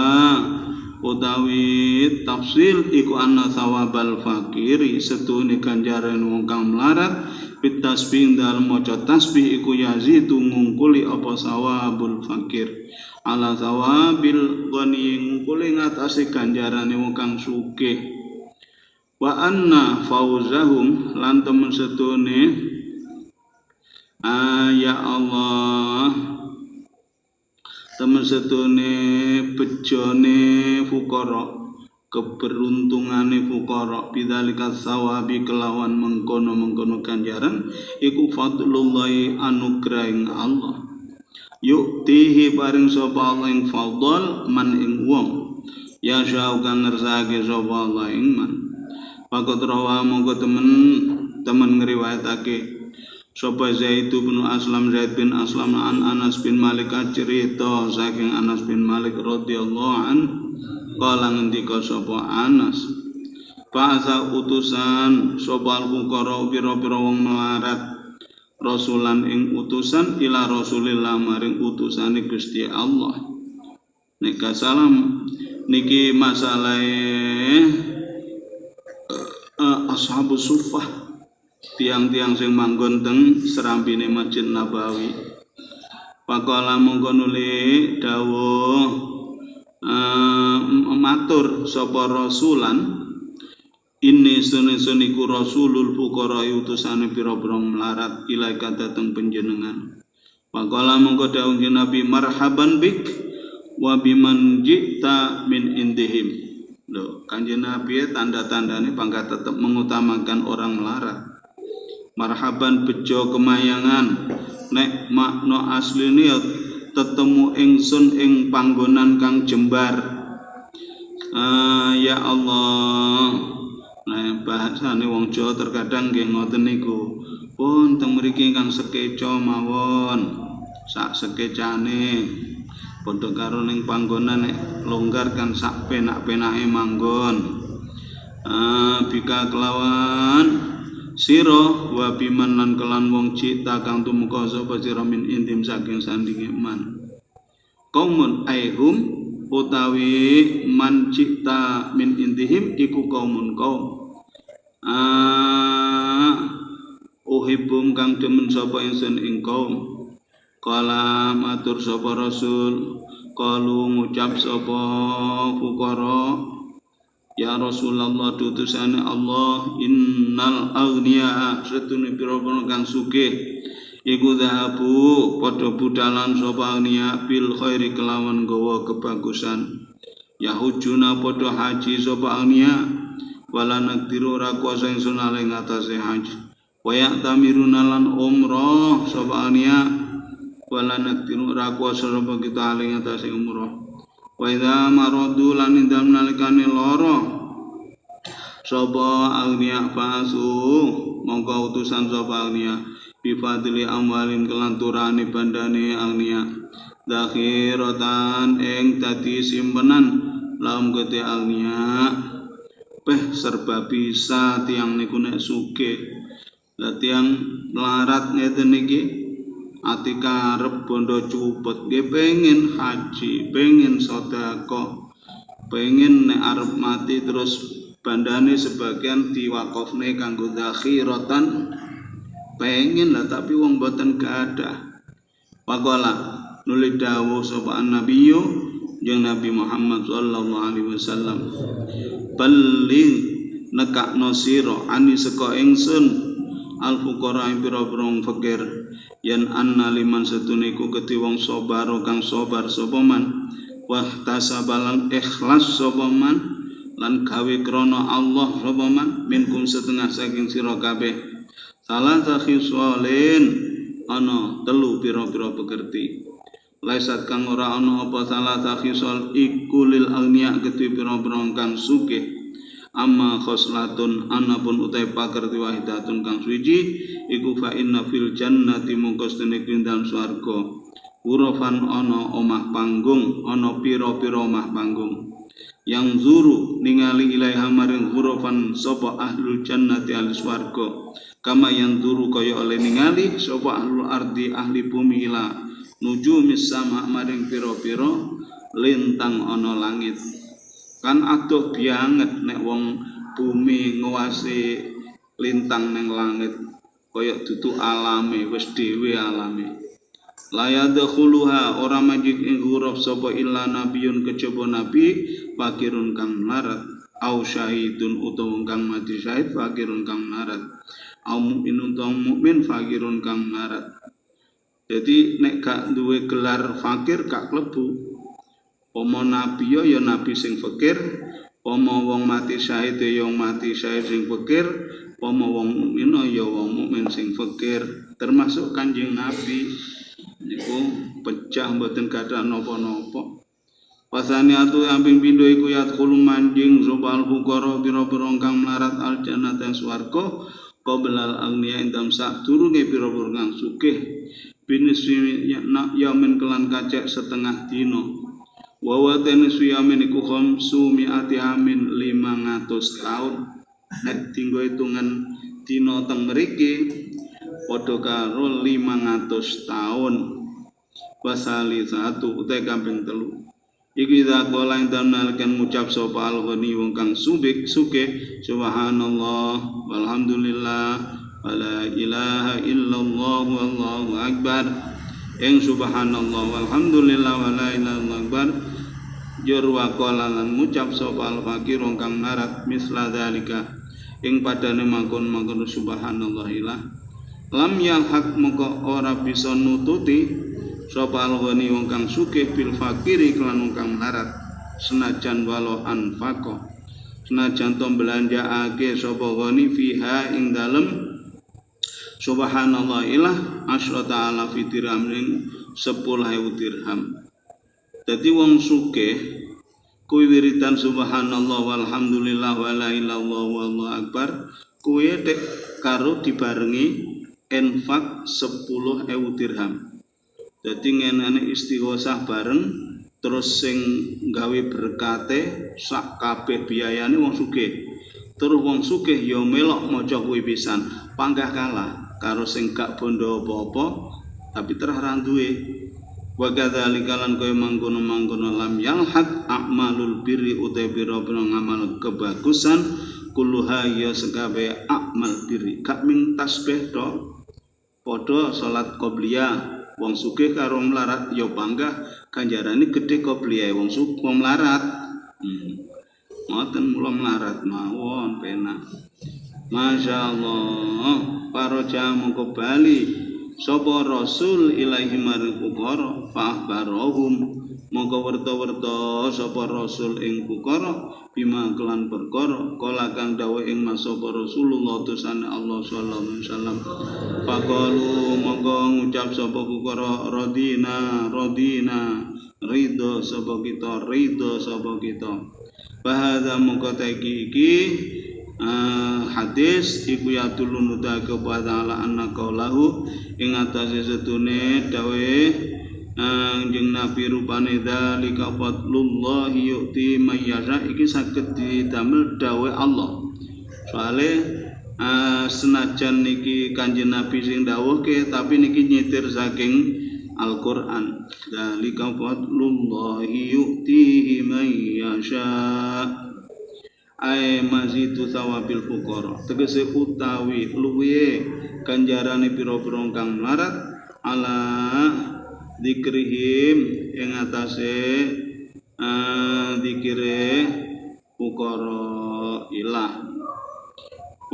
utawi tafsil iku anna thawabal fakiri setune ganjaran wong kang melarat bitasbih dalem maca tasbih iku yazidu ngungkuli apa sawabul fakir ala sawabil ghani ngungkuli ngatasi ganjarane wong kang sugih. Wa anna fauzahum lan temen setune ya Allah temen setune bejone fuqara keberuntungane fuqara bidzalika sawabi kelawan mengkono-mengkono ganjaran iku fadlullahi anugrahing Allah yuktihi paring sapa Allah ing fadl man ing wong ya syau kang ngersake sapa Allah ing man pakot rawa monggo temen ngriwayatake sapa Zaid bin Aslam an Anas bin Malik cerita saking Anas bin Malik radhiyallahu an kala ngendika sapa Anas Fa'asa utusan sapa al-fuqara pira-pira wong melarat rasulan ing utusan ila Rasulillah maring utusane Gusti Allah. Nek salam niki masalahe ashabus suffah tiang-tiang sing manggon teng serampine Masjid Nabawi. Pakala mongko nuli dawuh matur sapa rasulan ini suniku rasulul fuqara utusane pira-pira melarat ilaika dateng panjenengan. Pakala mongko dawuh Nabi marhaban bik wa biman jita min indihim. Lho, Kanjeng Nabi tanda-tandane bangga tetep mengutamakan orang melarat. Marhaban bejo kemayangan nek makna asline ya tetemu ingsun ing panggonan kang jembar. Ya Allah. Nah bahasane wong Jawa terkadang nggih ngoten niku. Pun teng mriki kang sekeca mawon. Sak sekecane padha karo ning panggonan nek longgar kan sak penak-penake manggon. Bika kelawan sira wa biman lan kelan wong cita kang tumeka sapa sira min intim saking sandinge man. Kaumun aihum utawi man cita min intihim iku kaumun kaum. Uhibum kang demen sapa ingsun ing kaum. Qala matur sapa Rasul, qalu ngucap sapa fuqara, ya Rasulullah utusane Allah, innal aghniya setune pira-pira kang sugih iku dhahabu padha budalan sapa aghniya bil khairi kelawan gawa kebagusan. Yahujuna padha haji sapa aghniya wala naqdiru ra kuasa ingsun ale ngatasé haji. Wa ya'tamiruna lan umrah sapa aghniya wala naqdiru ra kuasa sapa kita ale ngatasé umrah. Wa idza maradu lan indam nalikane lara sapa aghniya fasu mongko utusan sapa aghniya bi fadli amwalin kelanturane bandane aghniya dakhiratan ing dadi simpenan laum gede aghniya peh serba bisa tiang niku nek sugih. Lah tiang melarat ngeten niki ati karep bondo cupet nggih pengen haji, pengen sedekah, pengen nek arep mati terus bandane sebagian diwakofne kanggo zakhiratan, pengen lah tapi wong boten gadah. Pakola nuli dawuh sapa annabiyyu jeung Nabi Muhammad sallallahu alaihi wasallam, balling nekakno sira ani saka ingsun al fuqara ing pira-pira fakir yen anna liman satuniku keti wong sabar kang sabar sapa man wa tasabalan ikhlas sapa man lan gawe krana Allah sapa man minkum setengah saking sira kabeh salah sakhisolin ana telu pira-pira pekerti laisat kang ora ana apa salah sakhisol iku lil agniya keti pira-pira kang sugih. Amma khoslatun anapun utai pakerti wahidatun kang suci iku fa inna fil jannati mungkos tenek dalam swarga hurufan ana omah panggung ana pira-pira omah panggung yang zuru ningali ilaiha maring hurufan sapa ahlul jannati ahli swarga kama yang zuru kaya oleh ningali sapa ahlul ardi ahli bumi ila nujumis sama maring pira-pira lintang ana langit. Kan adoh banget nek wong bumi nguwasi lintang neng langit kaya dudu alame wis dhewe alame. La yadkhuluha ora majid ing huruf sapa illa nabiyun kejaba nabi fakirun kang melarat au syahidun utawa kang mati syahid fakirun kang melarat au mukminun utawa mukmin fakirun kang melarat. Jadi nek gak duwe gelar fakir gak klebu. Pomo nabi ya nabi sing fakir, pomo wong mati syahid ya wong mati syahid sing fakir, pomo wong mukmin ya wong mukmin sing fakir, termasuk Kanjeng Nabi niku pecah mboten gadah napa-napa. Pasane atu amping pindho iku yadkhulu manjing subal fuqara pira-pira kang melarat al jannata swarga qoblal agniya indam sak durunge pira-pira kang sugih biniswi yamin kelan kacek setengah dina. Wa tenis yamin iku khamsu mi'ati amin 500 tahun. Nek tinggo hitungan dina teng mriki padha karo 500 tahun. Wasali satu utai kambing telu. Iki dak bolang dalkan ngucap sapa al-ghani wong kang sugih subhanallah walhamdulillah wala ilaha illallah wallahu akbar. Ing subhanallah walhamdulillah wala ilaha illallah akbar jur wa qala lan ngucap sapa al-fakir wong kang narat misla dalika ing padane mangkon-mangkon subhanallah ilah lam yalhaq moko ora bisa nututi sapa al-ghani wong kang sugih bil fakiri kelan wong kang narat senajan walau anfaqo senajan to belanjaake sapa ghani fiha ing dalem subhanallah ilah asyrata ala dirham ning 10.000 dirham. Dadi wong sugih kuwi wiridan subhanallah walhamdulillah wala ilaha wallahu akbar kuwi tek karo dibarengi infak 10.000 dirham. Dadi ngenane istighosah bareng terus sing gawe berkate sak kabeh biayane wong sugih. Terus wong sugih ya melok maca kuwi pisan, panggah kalah karo sing gak bondo apa-apa tapi terah ra duwe. Wa kadzalika lan kaya mangkono-mangkono lam yalhaq a'malul birri uta bira-bira ngamal kebagusan kulluha ya sekabeh amal birri gak ming tasbih tok padha salat qobliyah Wong sugih karo melarat ya bangga ganjarane gedhe qobliyae wong melarat. Ngoten mula melarat mawon penak. Masyaallah para jamu kembali sapa rasul ilahi maring ukara fa barahum mongko werta-werta sapa rasul ing ukara bima kelan perkara kala kang dawuh ing masapa Rasulullah tusane Allah sallallahu alaihi wasallam faqalu mongko ngucap sapa ukara radina ridho sapa kita bahada mongko iki hadis iku ya tulun uta kepada ala anna qaulahu ing atase setune dawe jeung Nabi rupane dzalika fadlullah yu'ti may yasha iki saged didamel dawe Allah. Soale senajan niki Kanjeng Nabi sing dawuhke tapi niki nyetir saking Al-Qur'an. Dzalika fadlullah yu'tihi may yasha. Ai mazidu thawabil fuqara tegese utawi luwihe ganjarane pira-pira kang melarat ala dzikrihim ing atase zikire fuqara ilah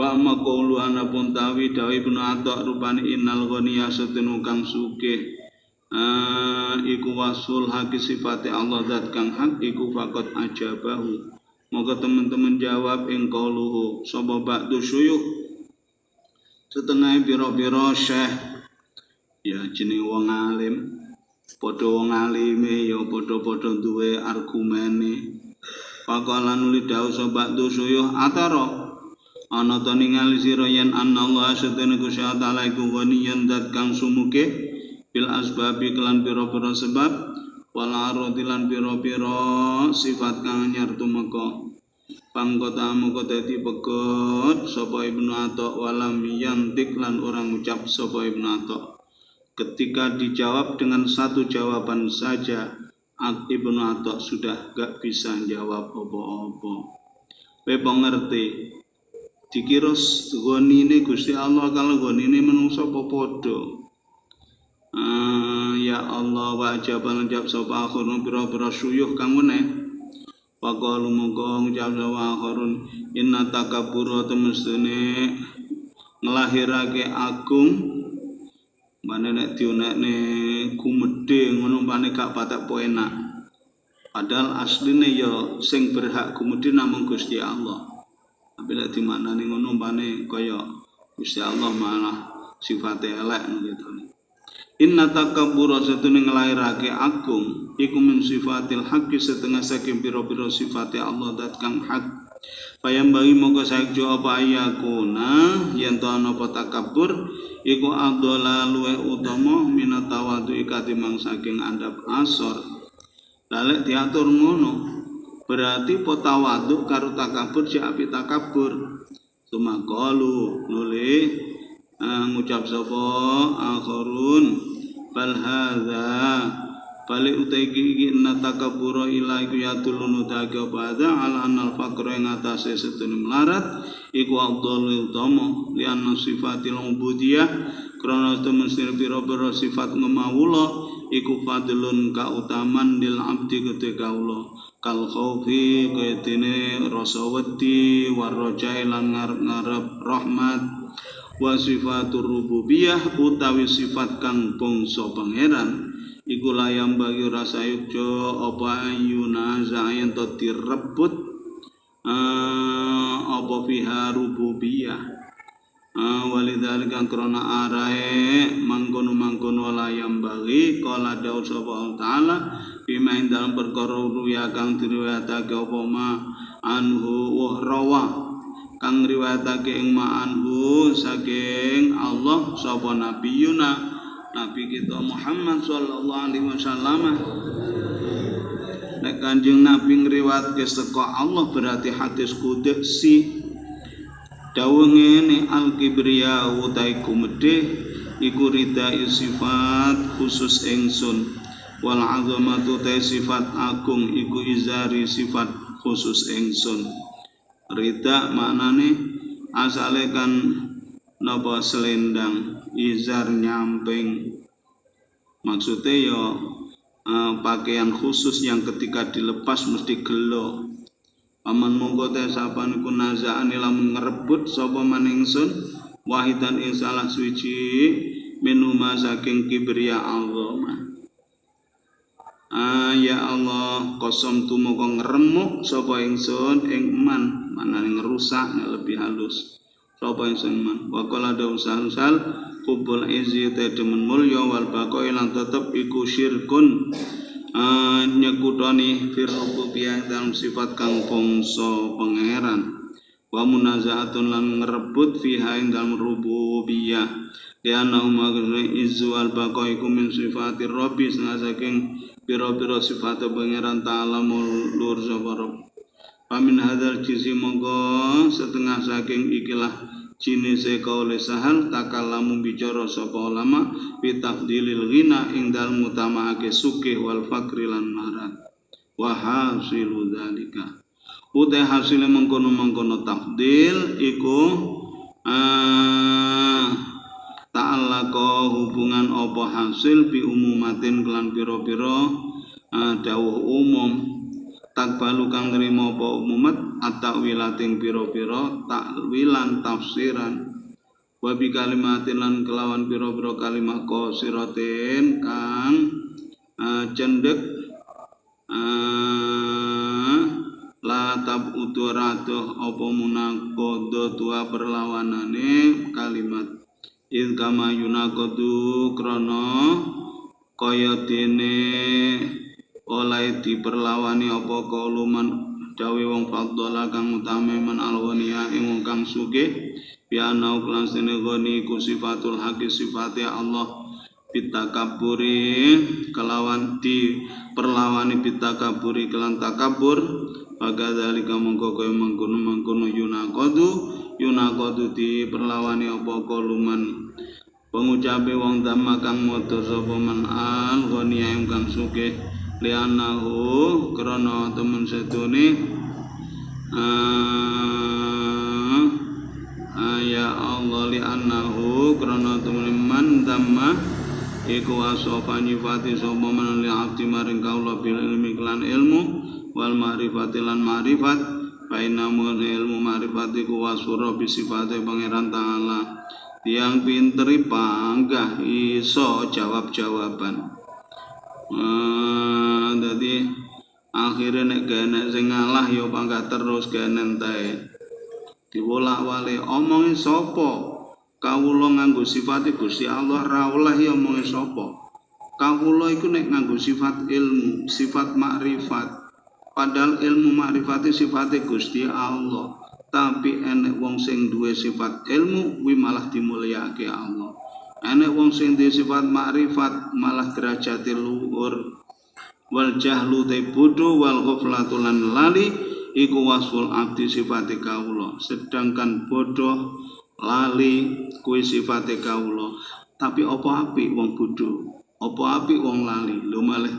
wa maqulu anapun tawi dawi Ibnu Atha rupane innal ghaniya satun kang sugih iku wasul haki sifate Allah zat kang hak iku faqat ajabahu. Moga teman-teman jawab ing qauluhu sapa ba'du syuyukh setengah pira-pira syekh ya jeneng wong alim padha wong alime ya padha-padha duwe argumene faqala nuli dawuh sapa ba'du syuyukh atara ana to ningali sira yen anallah setene Gusti Allah iku waniyan dat kang sumuke bil asbabi kelan pira-pira sebab wala aradilan pira-pira sifat kang anyar tumeka pangkota moko dadi pegot sapa Ibnu Atha walam yantik lan orang ucap sapa Ibnu Atha ketika dijawab dengan satu jawaban saja Ibnu Atha sudah gak bisa jawab apa-apa. Kowe pengerti dikira gonine Gusti Allah kalau gonine menungso apa padha. Ya Allah wajib lanjab sapa akhirun pira-pira syuyuh kang meneh faqalu mongko ngucap sapa akhirun inna takabbura temestene nglahirake agung mane nek dionekne gumedhe ngono pane gak patek enak padahal asline ya sing berhak gumedhe namung Gusti Allah tapi nek dimaknani ngono pane kaya Gusti Allah malah sifate elek gitu. Inna takabbura satune nglairake agung iku min sifatil haqqi setengah saking pira-pira sifate Allah dat kang hak payam bagi mongko saejo apa ayakuna yen to ana apa takabbur iku adhala luweh utama minat tawadhu katimang saking andap asor lalek diatur ngono berarti tawadhu karo takabbur jek api takabbur sumaqalu nuli ngucap sapa akharun bal hadza balik utaiki inna takabbura ila iku yatulun utaga pada ala anal faqra ing atase setune melarat iku afdhalul utama li anna sifatil ubudiyah krana temesir pira-pira sifat ngemawula iku fadlun kautaman lil abdi ketika kawula kal khaufi kayatene rasa wedi warrajae lan ngarep rahmat wa sifatur rububiyah utawi sifat kang bangsa pangeran iku layam bagi rasa yukjo apa ayuna zayen to direbut apa fiha rububiyah walidzalika krana arae mangkono layam bagi kala daud sapa taala bima ing dalam perkara ruya kang diriwayatake apa ma anhu wa rawa kang riwayatake ing ma'anhu saking Allah sapa nabiyuna nabi kita Muhammad sallallahu alaihi wasallam nek Kanjeng Nabi ngriwayatke saka Allah berarti hadis qudsi dawuh ngene al kibriya utai kumedhe iku ridai sifat khusus ingsun wal azamatu ta sifat agung iku izari sifat khusus ingsun. Rida maknane asale kan napa selendang izar nyamping Maksudnya ya pakaian khusus yang ketika dilepas mesti gelo. Paman mongko te sapa niku nazaan lamun ngrebut sapa man ingsun wahidan ing salah suci minuma saking kibriya Allah. Ya Allah kosong tu mongko ngremuk sapa ingsun ing man manane ngerusak lebih halus sapa ingsun man wa qala dausal kubul izzi te demen mulya wal baqai lan tetep iku syirkun nyekutoni fir rububiyah dalam sifat kang bangsa pangeran wa munazaatun lan ngrebut fiha ing dalam rububiyah liana umagre izzu wal baqai iku min sifatir rabbi saking pira-pira sifat pangeran ta'ala mulur sapa pamin hadzal jizi monggo setengah saking ikilah jinise kaule sahal takalamu bicara sapa ulama bi tafdilil ghina ing dalem utamaake sugih wal fakri lan marat wa hasilu dzalika uta hasile mengkono-mengkono tafdil iku ta'allaqa hubungan apa hasil bi umumatin kelan pira-pira dawuh umum takbalu kang nerima apa umumat at-ta'wilating pira-pira takwilan tafsiran wa bi kalimatin lan kelawan pira-pira kalimat qasiratin kang cendek la tabutu ratuh apa munaqadha tua perlawanane kalimat il kama yunaqadu krana kaya dene oleh diperlawani apa kauluman dawe wong fadhala kang utame man alghaniya ing wong kang sugih biana lan sene goni ku sifatul haqi sifate Allah bitakaburi kelawan di perlawani bitakaburi kelan takabur bagadzalika mongko kaya mangkono yunaqadu di perlawani apa kauluman pengucape wong dhamma kang maca sapa man alghaniya ing kang sugih lianahu krana temen sedune ya Allah lianahu krana temen man dhamma iku asofa nyifati sapa man li abdi maring kaula bil ilmi lan ilmu wal ma'rifati lan ma'rifat bainamun ilmu ma'rifat iku wasura bi sifate pangeran taala tiang pinteri panggah iso jawab-jawaban. Jadi akhirnya nek gene sing ngalah yo panggah terus gene entae diwolak-walik omongi sapa kawula nganggo sifat Gusti Allah ra oleh omongi sapa kawula iku nek nganggo sifat ilmu sifat makrifat padahal ilmu makrifate sifate Gusti Allah tapi enek wong sing duwe sifat ilmu kuwi malah dimulyakake Allah enek wong sing duwe sifat makrifat malah derajate luhur wal jahlu te bodho wal ghaflatu lan lali iku wasful abdi sifate kawula sedangkan bodho lali kuwi sifate kawula tapi apa apik wong bodho apa apik wong lali lho malih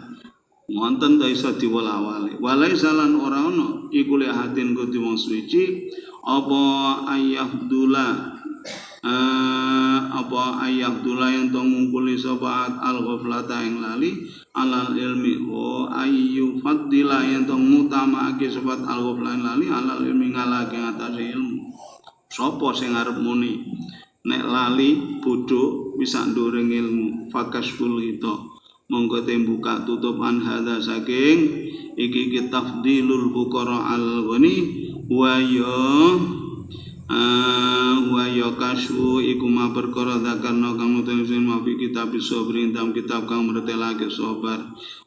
wonten ta iso diwolak-walik walai salan ora ana iku le hatin kudu wong suci apa ayyahdula yang to ngumpuli sapa al-ghaflata ing lali alal ilmi wa ayyu faddila yang to ngutamaake sapa al-ghaflata lali alal ilmi ngalake ngatasi ilmu sapa sing arep muni nek lali bodho bisa nduring ilmu fakasful itu monggo tembuka tutup an hadza saking iki tafdilul fuqara al-ghani wa ya kaswu iku ma perkara zakarna kang utawi mafi kitab sabri dalam kitab kang mertelake sabar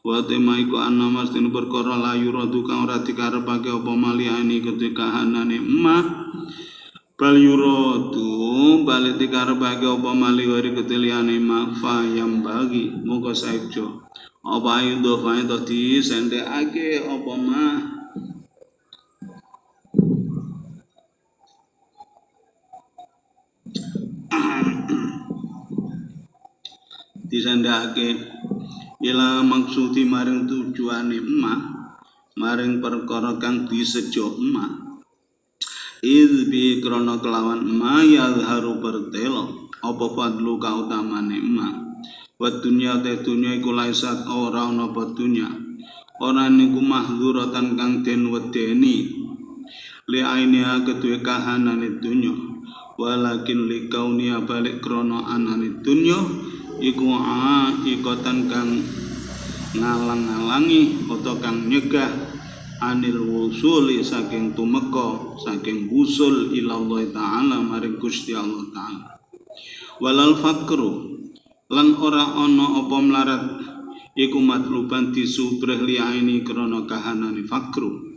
wa tema iku annamas tin perkara la yuradu kang ora dikarepake apa maliani ketika hanane emah bal yuradu balik dikarepake apa mali wari keteliane mafa yang bagi moga saejo apa ayo do fae dadi sendekake apa mah disandake ila maksudi maring tujuane emak maring perkara kang disejo emak izbi krana kelawan emak yadharu bertelo apa fadlu kautamane emak wa dunya te dunya iku laisat ora ana apa dunya ora niku mahdzuratan kang den wedeni li ainia kedue kahanane dunya walakin li kaunia balik krana anane dunya iku ikatan kang ngalang-alangi utawa kang nyegah anil wusuli saking tumeka saking wusul ila Allah taala maring Gusti Allah taala walal fakru lan ora ana apa melarat iku matluban disubreh liaini krana kahanane fakru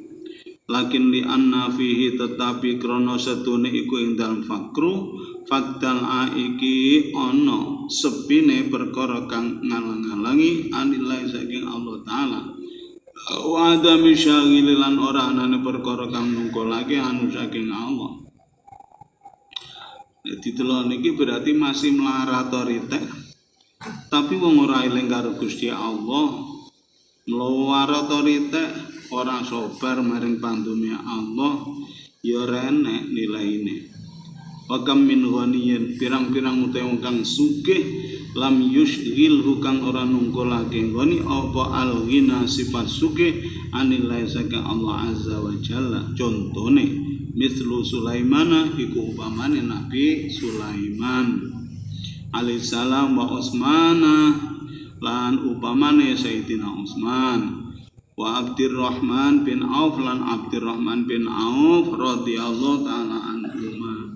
lakin li anna fihi tetapi krana setune iku ing dalem fakru fakdal iki ana sepine perkara kang ngalang-alangi anilai saking Allah taala wa adami syagil lan ora anane perkara kang nungkolake anu saking Allah. Jadi delok niki berarti masih melarat ritek tapi wong ora eling karo Gusti Allah mlarat ritek ora sabar maring pandume Allah ya renek nilaine. Wa kam min ghaniyin pirang-pirang utawa kang sugih lam yushghilhu kang ora nungkolake ngoni apa al-ghina sifat sugih anilai saking Allah azza wa jalla. Contone mislu Sulaimana iku upamane Nabi Sulaiman alaihissalam wa Utsmana lan upamane Sayyidina Utsman wa Abdurrahman bin Auf lan Abdurrahman bin Auf radhiyallahu taala anhuma.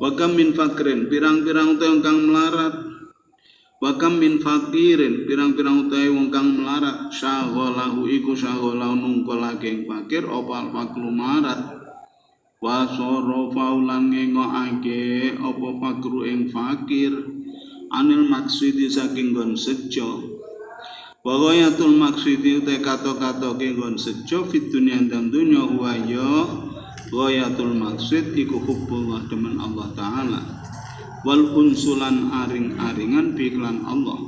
Wa kam min fakrin pirang-pirang utawa kang melarat wa kam min fakirin pirang-pirang utawa wong kang melarat syaghalahu iku syaghalahu nungkolake fakir apa fakru marat wa sarafa lan ngengokake apa fakru ing fakir anil maksudi saking nggon sejo wa ghayatul maksudi te kata-kata ke nggon sejo fit dunya dan dunya wa ya ghayatul maksud iku hubbullah demen Allah taala wal unsulan aring-aringan biklan Allah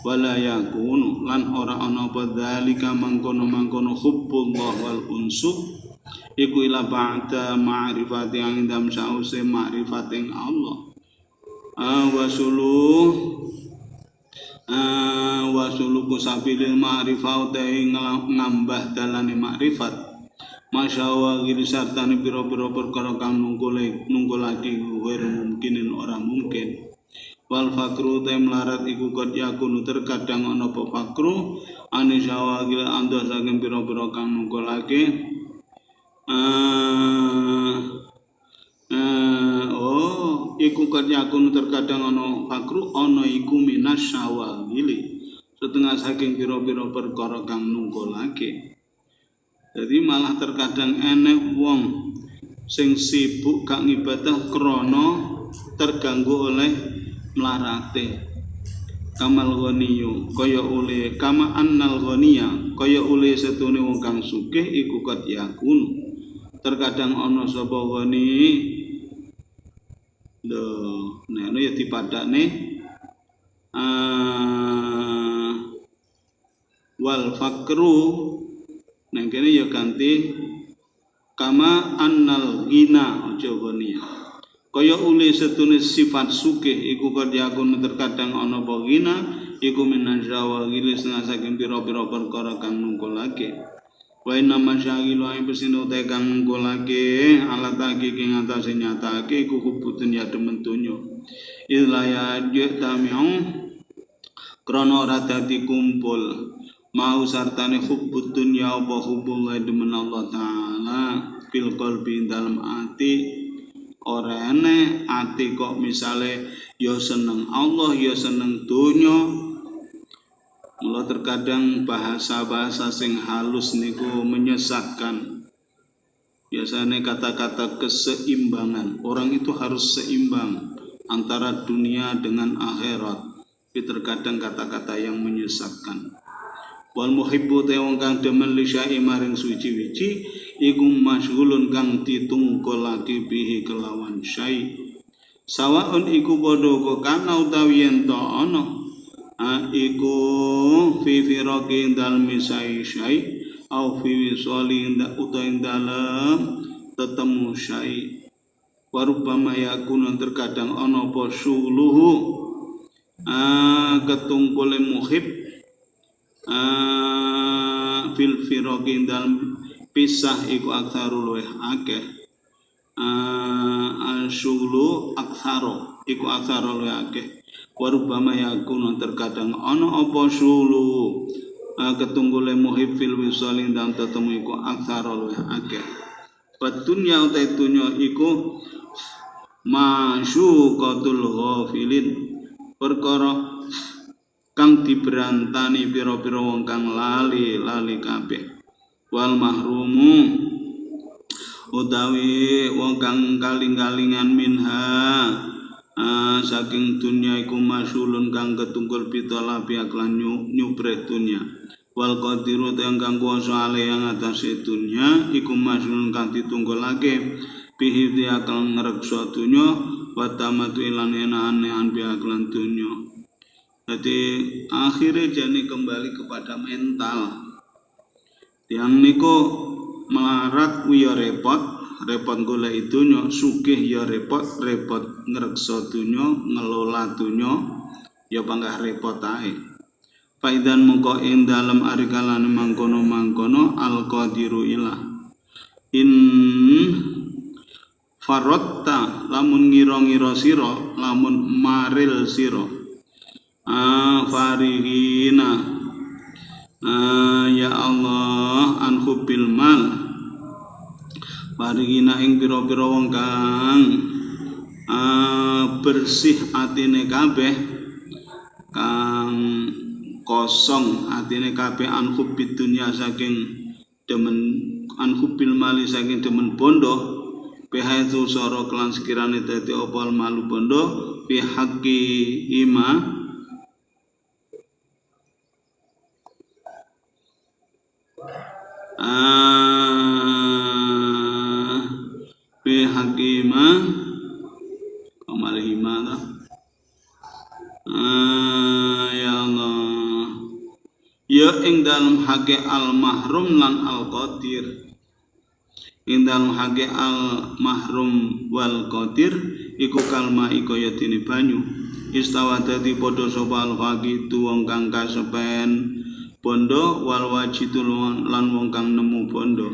wala yakunu lan ora ana apa dzalika mangkono-mangkono hubbullah wal unsu iku ila ba'da ma'rifati indam sause ma'rifating Allah wasuluku sabilil ma'rifah utai ngambah dalane ma'rifat masyawa giri sartani piro-piro perkara kang nungkulake wer mungkinin ora mungkin wal fakru utai melarat iku qad yakunu terkadang ana apa fakru anisyawa giri andah saking piro-piro kang nungkulake iku karyakun terkadang ana fakru ana iku minas syawagili setengah saking pira-pira perkara kang nungkolake. Jadi malah terkadang enek wong sing sibuk gak ngibadah krana terganggu oleh melarate. Kamal ghaniyu kaya ule kama annal ghaniya kaya ule setune wong kang sugih iku karyakun terkadang ana sapa ghani nek ya dipadakne wal fakru nek kene ya ganti kama annal ghina aja ghani kaya uli setune sifat sugih iku kadyakun terkadang ana apa ghina iku minazzawa gilis saking pira-pira perkara kang nungkolake wa inna masyagilu ay pesino te kang nungkolake alatake ing atase nyatake iku hubutun ya demen donya ilaya tami'u krana ora dadi kumpul mau sartane hubbud dunya apa hubbullah demen Allah taala fil qalbi dalam ati ora ene ati kok misale ya seneng Allah ya seneng donya. Mula terkadang bahasa-bahasa sing halus niku menyesatkan. Biasanya kata-kata keseimbangan. Orang itu harus seimbang antara dunia dengan akhirat. Tapi terkadang kata-kata yang menyesatkan. Wal muhibbu te wong kang demen li syai maring suci-wici iku masyghulun kang ditungkolake bihi kelawan syai. Sawaun iku padha kok kana utawi yen ta ana iku fi firaqi dalmi syai au fi wisali utawi dalam tetemu syai. Warubama yakun terkadang ana apa suluhu ketungkule muhib fil firaqi dalam pisah iku aksarul luweh akeh asyulu aksaro iku aksarul luweh akeh warubama yakunu terkadang ana apa syulu ketungkule muhib fil wisalin dalam tetemu iku aksarul luweh akeh Batunya utai dunya iku masyuqatul ghafilin perkara kang diberantani pira-pira wong kang lali kabeh wal mahrumu utawi wong kang kaling-kalingan minha saking dunya iku masyulun kang ketungkul pitala pihak lan nyubreh dunya wal qadiru kang kuwasa ale yang atase dunya iku masyulun kang ditungkulake bihi dia kang ngreksa dunya wa tamatu ilan enane an pihak lan dunya. Jadi akhirnya jani kembali kepada mental. Yang niku melarat ya repot golek dunya, sugih ya repot ngreksa dunya, ngelola dunya ya panggah repot ae. Faidan mongko ing dalem arikalane mangkono al-qadiru ilah in farotta lamun ngira-ngira sira lamun maril sira farihina ya Allah an hubbil mal farihina ing pira-pira wong kang bersih atine kabeh kang kosong atine kabeh an hubbid dunya saking demen an hubbil mali saking demen bondo bihaitu soro kelan sekirane dadi opal malu bondo bihaqi ima bihaqi ima kamalihima ya Allah ya ing dalam hake al mahrum lan al qadir ing dalam hake al mahrum wal qadir iku kalma iku yatine banyu istawa dadi padha sapa al faqitu wong kang kasepen bondo wal wajidu lan wong kang nemu bondo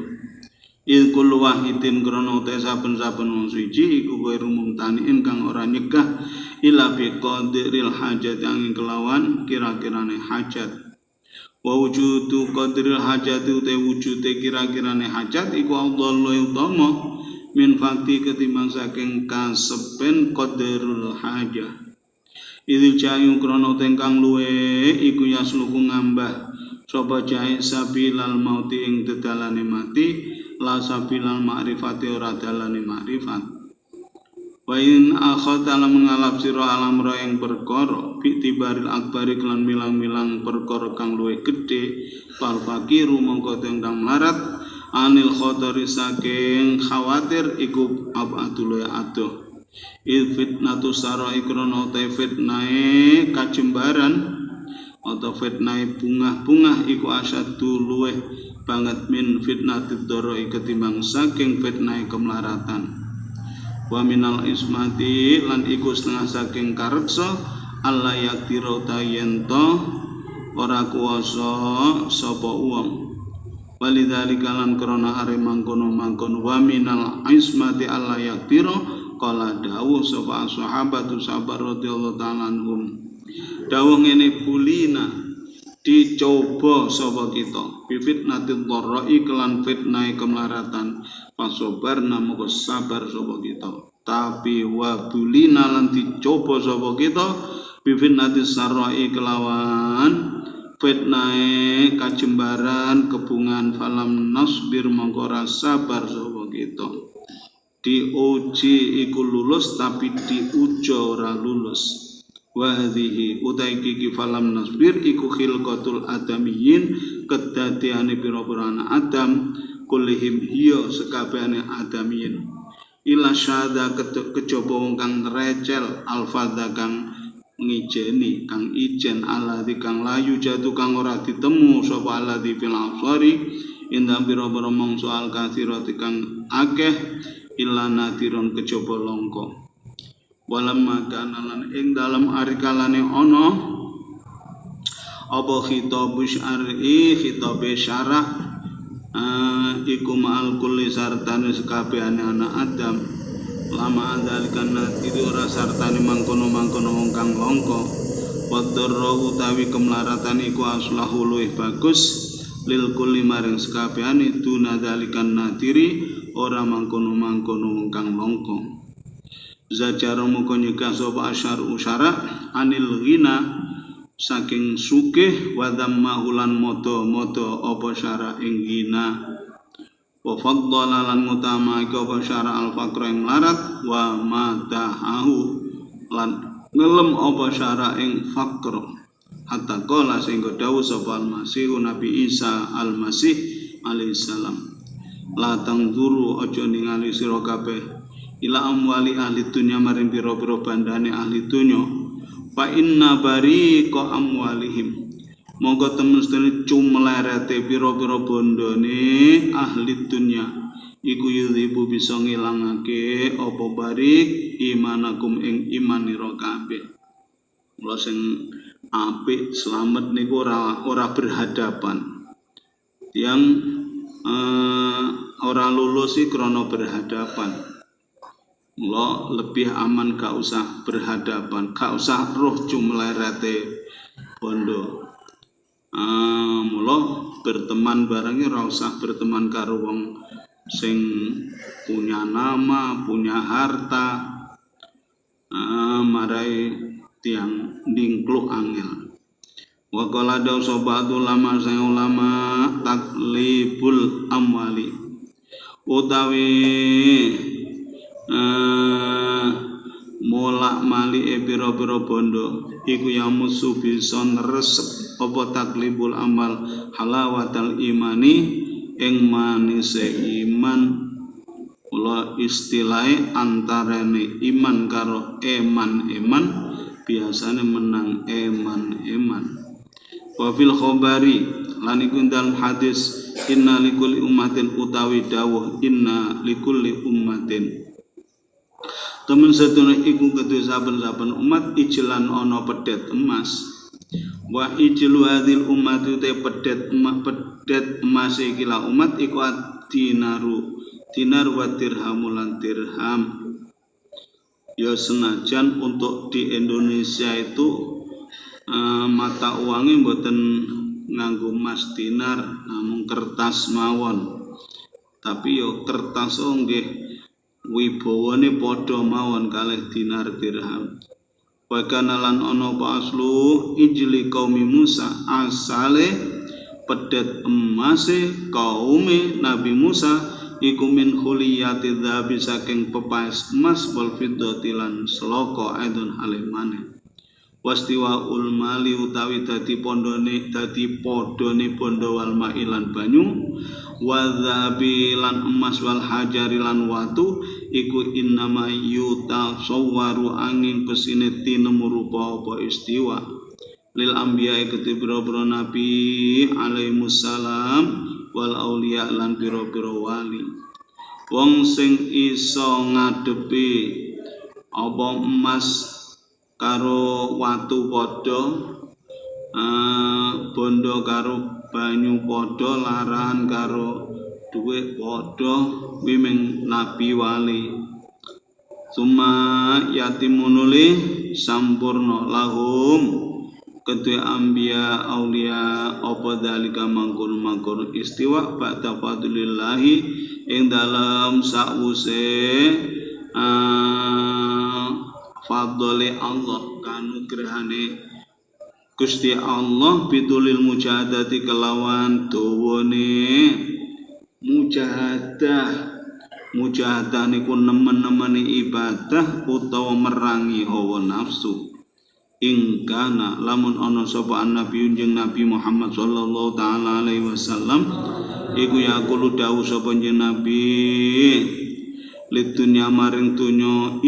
il kullu wahidin krana te saben-saben wong suci iku kowe rumumtani kang ora nyegah ila bi qadiril hajat angin kelawan kira-kirane hajat wa wujudu qadril hajati uta wujude kira-kirane hajat iku Allahu utama min fakti ketimbang saking kasepen qadrul hajah idil jayu krana tengkang luwe iku yasluku ngambah sapa jae sabilal mauti ing dedalane mati la sabilal ma'rifati ora dalane ma'rifat wa in akhadha mengalap sira alam ra ing perkara bitibaril akbari lan milang-milang perkara kang luwih gedhe fal fakiru mongko tendang marat anil khatari saking khawatir iku abadul adoh il fitnatu sara ikrana ta fitnae kajembaran atau fitnae bungah-bungah iku asaddu luweh banget min fitnatid darai ketimbang saking fitnae kemelaratan wa minal ismati lan iku setengah saking kareksa Allah yaktiro tayento ora kuwasa sapa wong walidzalika lan krana are mangkono wa minal ismati Allah yaktiro qala dawuh sapa sahabatu sahabat radhiyallahu ta'ala anhum dawuh ngene bulina dicoba sapa kita bifitnatil dharra'i kelan fitnah kemelaratan pasobar namoko sabar sapa kita tapi wabulina lan dicoba sapa kita bifitnatis sarra'i kelawan fitnah kajembaran kebungan falam nasbir mongko ora sabar sapa kita diuji iku lulus tapi diuja ora lulus wa hadhihi utai kiki falam nasbir iku khilqatul adamiyyin kedadiane pira-pira anak Adam kulihim hiya sekabehane adamiyyin ila syada kejaba wong kang recel alfadha kang ngijeni kang ijen alladzi kang layu jatuh kang ora ditemu sapa alladzi fil absari indam pira-pira mangsa al kathirati kang akeh illa nadiron kejaba longko walamma kana lan ing dalam arikalane ana apa khitabu syar'i khitabe syara' iku ma'al kulli sartane sekabehane anak Adam lama andalikan itu ora sartane mangkono-mangkono wong kang langka wadharra utawi kemlaratan iku aslahu luwih bagus lil kulli maring sekabehane dunadalikan nadiri ora mangkono-mangkono wong kang langka zajara muka nyegah sapa asyar usyara anil ghina saking sugih wa dhammahulan moto-moto apa syara ing ghina wa faddala lan mutama apa syara al faqra ing larat wa madahu lan ngelem apa syara ing faqra hatta qala sehingga dawuh sapa al-masih Nabi Isa al-Masih alaihi salam la tangzuru aja ningali sira kabeh ila amwali ahli dunya maring pira-pira bandane ahli dunya fa inna bariqa amwalihim monggo temestene cumlerete pira-pira bondone ahli dunya iku yudhibu bisa ngilangake apa barik imanakum ing imanira kabeh kula sing apik slamet niku ora berhadapan yang ora lulus sih krana berhadapan. Mula lebih aman gak usah berhadapan, gak usah roh cumlerete bondo. Mula berteman barangnya ora usah berteman karo wong sing punya nama, punya harta, marai tiang ningkluk angel. Wa qala daw sobatul ulama sang ulama taklibul amwali utawi molak mali pira-pira bondo iku ya musuh bisa nresep apa taklibul amal halawatal imani ing manise iman kula istilahe antarane iman karo eman biasane menang eman wa fil khabari lan iku dalam hadis inna likulli ummatin utawi dawuh inna likulli ummatin temen sedune iku kedue saben-saben umat ijlan ana pedet emas wa ijlu hadil umat te pedet emas iki la umat iku dinar wa dirham lan dirham ya senajan untuk di Indonesia itu mata uangnya mboten nganggo emas dinar namung kertas mawon tapi yo kertas nggih wibawane padha mawon kalih dinar dirham wa kana lan ana apa aslu ijli qaumi Musa asale pedet emase kaume Nabi Musa iku min khuliyati dzahabi saking pepaes emas wal fiddati lan selaka aidun halimane wastiwa ul mali utawi dadi pondone dadi podone bondo wal mailan banyu wa dzahabi lan emas wal hajari lan watu iku innama yuta sawwaru angin pesine tinemu rupa apa istiwa lil anbiya ketibro-bro nabi alaihissalam wal auliya lan pira-pira wali wong sing iso ngadepi apa emas karo watu padha bondo karo banyu padha larahan karo duwe padha wimeng nabi wali summa yatimunuli sampurna lahum kedue anbiya aulia apa dalika mangkon istiwa ba'da fadlillahi ing dalam sakwuse fadli Allah kanugrahane Gusti Allah bidulil mujahadati kelawan dawane mujahadah niku nemen-nemeni ibadah utawa merangi hawa nafsu ingkana lamun ana sapa nabi unjeng Nabi Muhammad sallallahu taala alaihi wasallam iku yaqulu dawuh sapa jeneng Nabi lidunya maring dunya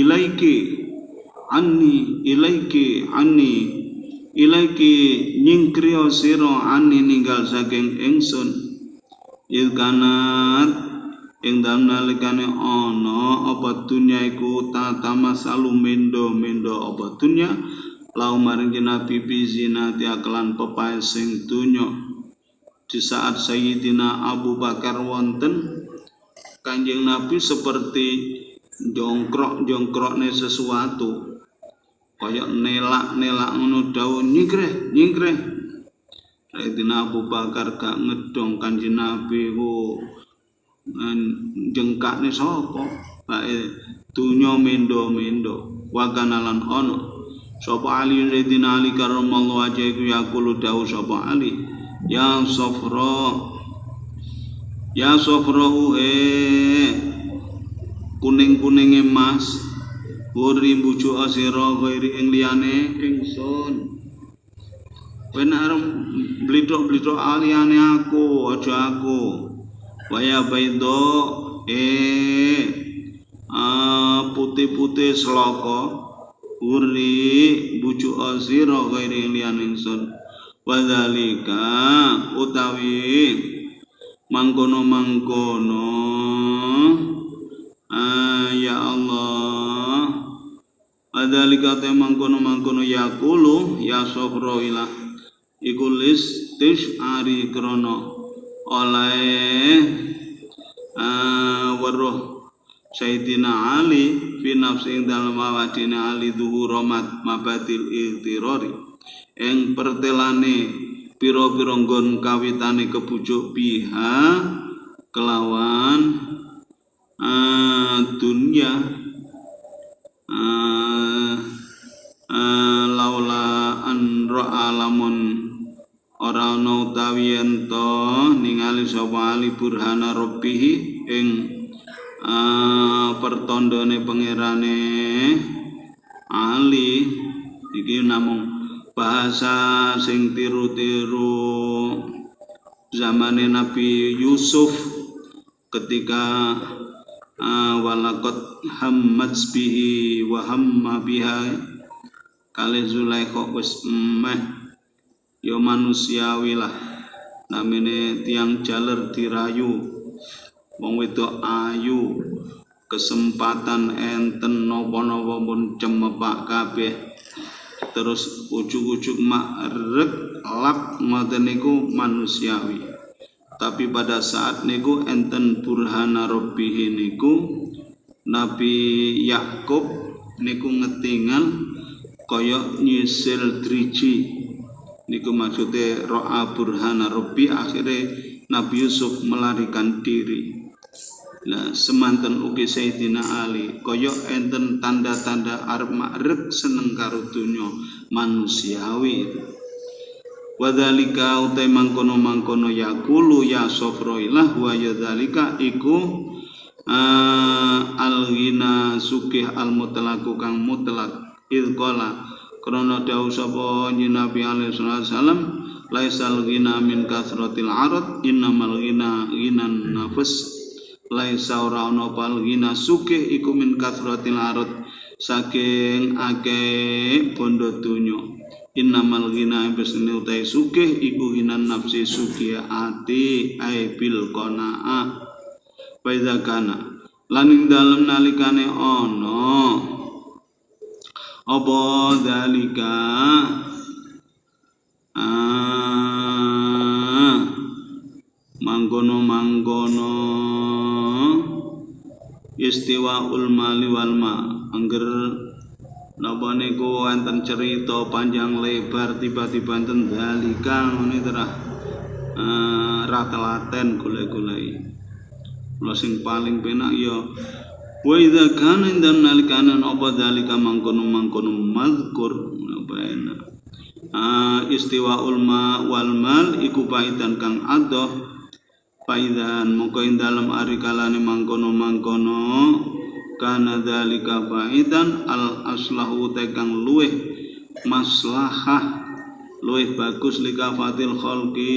ilaiki nyingkriya sira ani ninggal saking ingsun ilkanat ing dalem nalikane ana apa dunya iku tatamasalu mendo-mendo apa dunya lau maring Nabi bizinati aklan pepae sing dunya di saat Sayyidina Abu Bakar wonten Kanjeng Nabi seperti jongkrokne sesuatu kaya nelak ngono dawuh nyingkreh Sayyidina Abu Bakar gak ngedong Kanjeng Nabi ku jengkakne sapa bae dunya mendo-mendo wa kanalan ono sapa Ali Sayyidina Ali karramallahu wajhahu yaqulu dawuh sapa Ali ya sofra kuning-kuninge mas wuri bucu asira ghairi ing liyane ingsun kowe nek arep blithok-blithok aliyane aku aja aku waya baido putih-putih seloko wuri bucu asira ghairi ing liyane ingsun wadzalika utawi mangkono ya Allah wadzalika te mangkono yaqulu ya sofro ilah iku listis ari krono oleh weruh Sayyidina Ali fi nafsi ing dalem awadine Ali dhuhur mabatil iltirori ing pertelane pira-pira nggon kawitane kebujuk biha kelawan dunya laula an ra'a lamun ora ana utawi ento ningali sapa Ali burhana rabbih ing pertandane pangerane Ali iki namung bahasa sing tiru-tiru zamane Nabi Yusuf ketika walaqad hammat bihi wa hamma biha kali Zulaikha wis ya manusiawi lah namine tiang jaler dirayu wong wedok ayu kesempatan enten napa-napa pun cemepak kabeh terus ujug-ujug makrek lap ngoten niku manusiawi tapi pada saat niku enten burhana rabbih niku Nabi Yakub niku ngetingal kaya nyisil driji niku maksudnya ro'a burhana rabbi akhirnya Nabi Yusuf melarikan diri. Nah semanten ugi Sayyidina Ali kaya enten tanda-tanda arep makrek seneng karo donya manusiawi. Wadzalika utai mangkono yaqulu ya sofroilah wa yadzalika iku al-ghina sukih al-mutlaq kang mutlak ilqala krana dawuh sapa Nabi alaihi wasallam laisal ghina min kasratil arad innamal ghina ghinan nafs laisa ora ana pal ghina sukih iku min kasratil arad saking akeh bondo donya innamal ghina bisni utai sukih iku ghinan nafsi sukih ati aibil qanaah Baidha kana lan ing dalem nalikane ana apa dalika mangkono istiwaul mali wal ma angger napa niku wonten cerita panjang lebar tiba-tiba enten dalika ngene terah ra telaten golek-goleki. Lha sing paling penak ya wa idza kana indam nalikana apa dalika mangkono mazkur apa enak istiwaul ma wal mal iku paidan kang adoh paidan moko ing dalem ari kalane mangkono kana dalika paidan al aslahu tekang luweh maslahah luweh bagus likafatil khalqi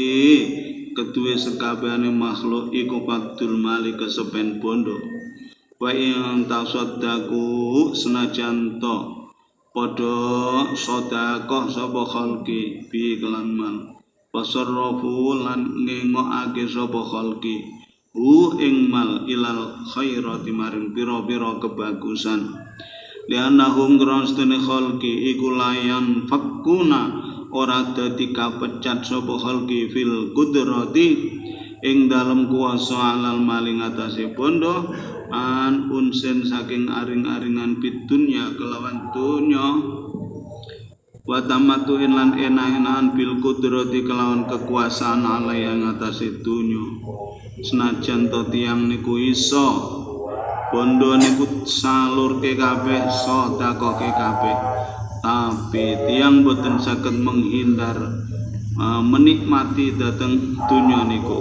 kedue sekabehane makhluk iku faktul mali kesepen bondo wa in tasaddaku senajan to padha sedekah sapa khalqi bi kelan mal wasarrafu lan ngengokake sapa khalqi ing mal ilal khairati maring pira-pira kebagusan lianahum grostene khalqi iku layan fakuna ora dadi kapecat sapa khalqi fil qudrati ing dalem kuasa alal maling atase bondo an unsen saking aring-aringan bitunya kelawan dunya wa tamatuin lan enak-enakan bil qudrati kelawan kekuasaan alai ing atase dunya senajan to tiyang niku iso bondo niku salurke kabeh sedakoke kabeh tapi tiyang boten saged menghindar menikmati dhateng dunya niku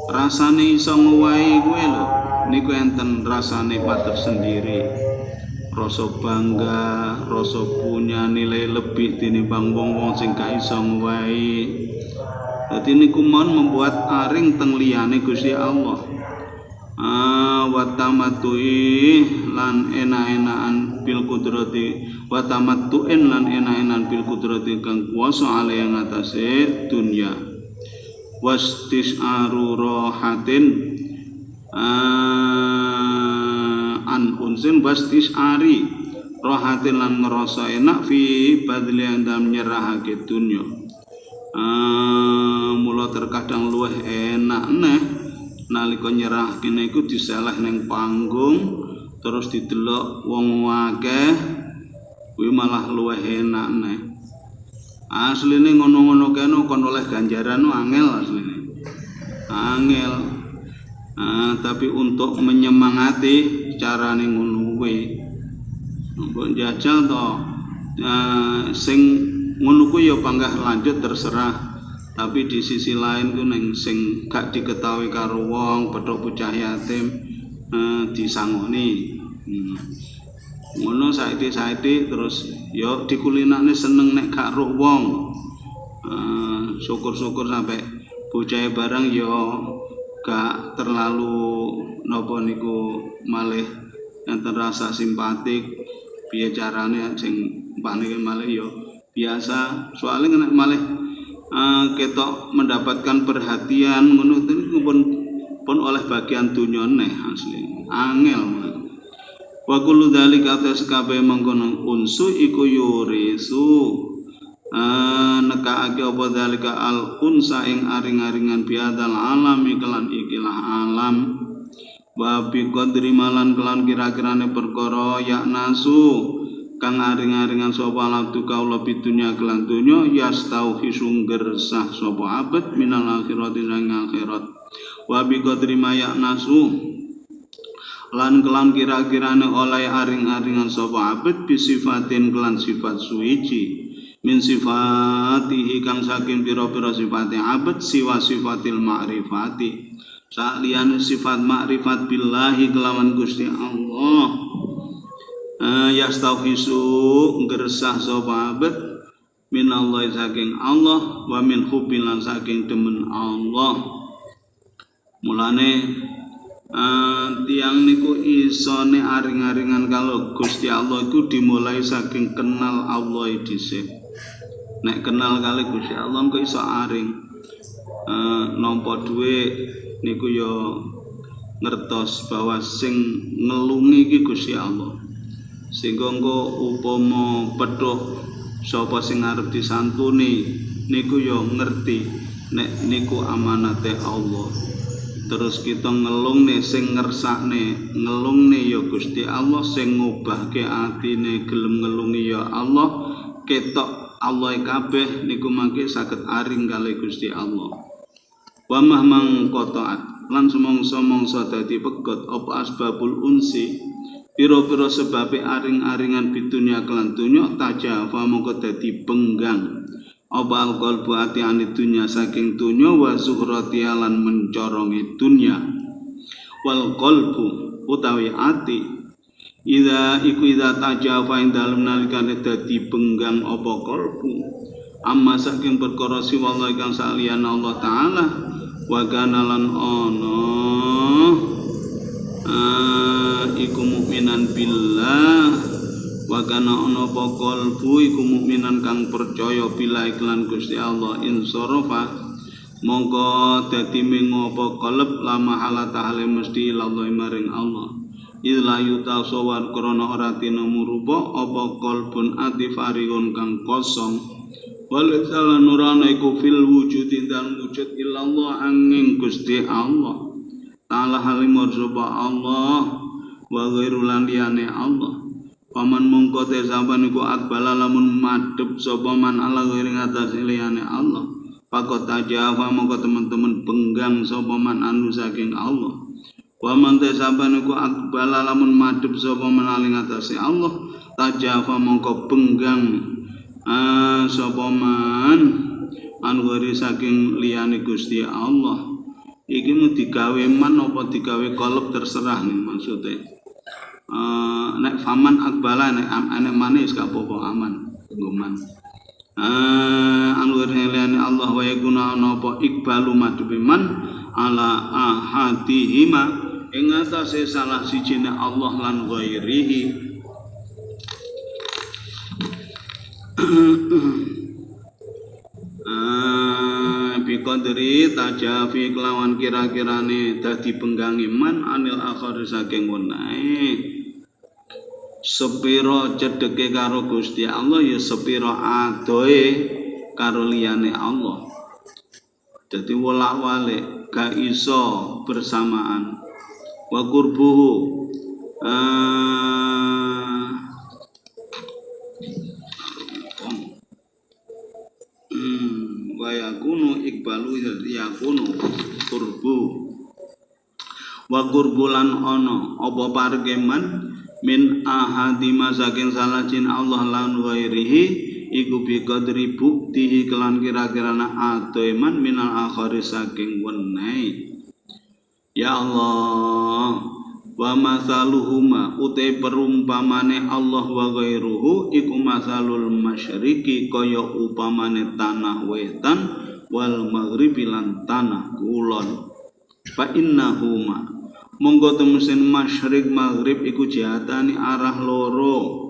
rasane iso ngowahi kuwi lho niku enten rasane pater sendiri rasa bangga rasa punya nilai lebih tinimbang wong-wong sing gak iso ngowahi dadi niku mon membuat aring teng liyane Gusti Allah wa tamattu'i lan enak-enakan bil qudrati wa tamattu'in lan enak-enakan bil qudrati kang kuwasa ale ing atase dunya wastis'aru rohatin an unsin wastis'ari rohatin lan ngerasa enak fi badli andam nyerahake dunya mula terkadang luwih enak neh nalika nyerah kene iku diseleh ning panggung terus didelok wong akeh kuwi malah luwih enak neh asline ngono-ngono kene kon oleh ganjaran angel asline angel tapi untuk menyemangati carane ngono kuwi mbok jajal to sing ngono kuwi ya panggah lanjut terserah tapi di sisi lain ku neng sing gak diketahui karo wong pedhok bocah yatim disangoni ngono saiki terus yo dikulinane seneng nek gak roh wong syukur-syukur sampai bocah barang yo gak terlalu napa niku malih terasa simpatik piye carane sing panike malih yo biasa soalnya nek malih ketok mendapatkan perhatian ngono niku pun oleh bagian dunya neh asli angel wa kullu dzalika atas kabeh mangkono unsu iku yurisu nekake apa dzalika al unsa ing aring-aringan biadal alami kelan ikilah alam wa bi qadri malan kelan kira-kirane perkara ya nasu kang aring-aringan sapa labdu kaula bidunya kelan dunya yastauhi gersah sapa abad minal akhirati sang akhirat wa bi qadri maya nasu lan kelan kira-kirane oleh aring-aringan sapa abad bisifatin kelan sifat suwiji min sifatihi kang saking pira-pira sifate abad siwa sifatil ma'rifati saliyane sifat ma'rifat billahi kelawan Gusti Allah yastauhisu gersah sapa abad minallahi saking Allah wa min hubbilan saking demen Allah mulane tiang niku isone aring-aringan kalau Gusti Allah iku dimulai saking kenal Allah dhisik nek kenal kali Gusti Allah kok iso aring nampa dhuwit niku ya ngertos bahwa sing ngelungi iki Gusti Allah sehingga engko upama pedhok sapa sing arep disantuni niku ya ngerti nek niku amanate Allah terus kita ngelungne sing ngersakne ngelungne ya Gusti Allah sing ngubahke atine gelem ngelungi ya Allah ketok Allah kabeh niku mangke saged aring kali Gusti Allah wa mahmang qataat lan sumangsa-mangsa dadi pegot apa asbabul unsi pira-pira sebabe aring-aringan bitunya kelan dunya tajafa mongko dadi benggang apa alqalbu ati-ane dunya saking dunya wa zuhrati lan mencorongi dunya wal qalbu utawi ati ida tajafa ing dalem nalikane dadi benggang apa qalbu amma saking perkara siwala kang saliyane Allah taala wa kana lan ana iku mukminan billah wa kana ana qalbu iku mukminan kang percaya billah iklan Gusti Allah insarafa mongko dadi mengopo qalb lama halata hale mesti Allah maring Allah illa yutasawwar krana ora tinemu rupa apa qalbun ati farigun kang kosong wal salanurana iku fil wujudi dan wujud illallah angin Gusti Allah ta'ala halimur sapa Allah wa ghairu lan liyane Allah paman mongko te sampean iku akbala lamun madhep sapa man ala ghairi ngatas liyane Allah pakot tajawa mongko teman-teman benggang sapa man anu saking Allah wa man te sampean iku akbala lamun madhep sapa man ala ngatas Allah tajawa mongko benggang sapa man anu ghairi saking liyane Gusti Allah iki mu digawe man apa digawe qalb terserah nih maksudnya nek faman akbala nek manis gak apa-apa aman guman anu liyane Allah wa yakuna apa ikbalu madhubi man ala ahadihima ing atase salah sijine Allah lan ghairihi biqadri tajafi kelawan kira-kirane dadi penggangi man anil akhir saking wenahe sepiro cedeke karo Gusti Allah ya sepiro adoe karo liyane Allah dadi wolak-walik gak iso bersamaan wa qurbuhu wa yakunu ikbalu yakunu qurbu wa qurbulan ono apa pargeman min ahadima saking salajin Allah lan ghairihi iku bi qadri buktihi kelan kira-kirana adoiman minal akhari saking wenehi ya Allah wa masaluhuma utai perumpamane Allah wa ghairuhu iku masalul masyriqi kaya upamane tanah wetan wal maghribi lan tanah kulon fa innahuma monggo temesin masyriq maghrib iku jihatani arah loro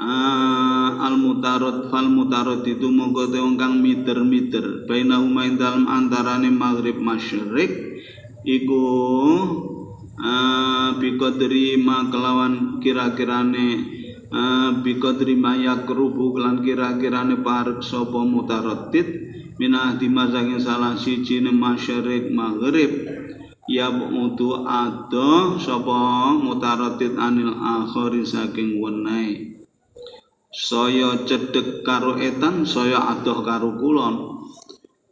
al mutarad fal mutarad itu monggo te kang miter-miter bainahuma ing dalem antarane maghrib masyriq iku biqadri ma kelawan kira-kirane biqadri ma yakrubu kelan kira-kirane parek sapa mutaraddid minah dimasangin salah sijine masyriq maghrib ya mutu ado sapa mutaraddid anil akhir saking wenehe saya cedhek karo etan saya adoh karo kulon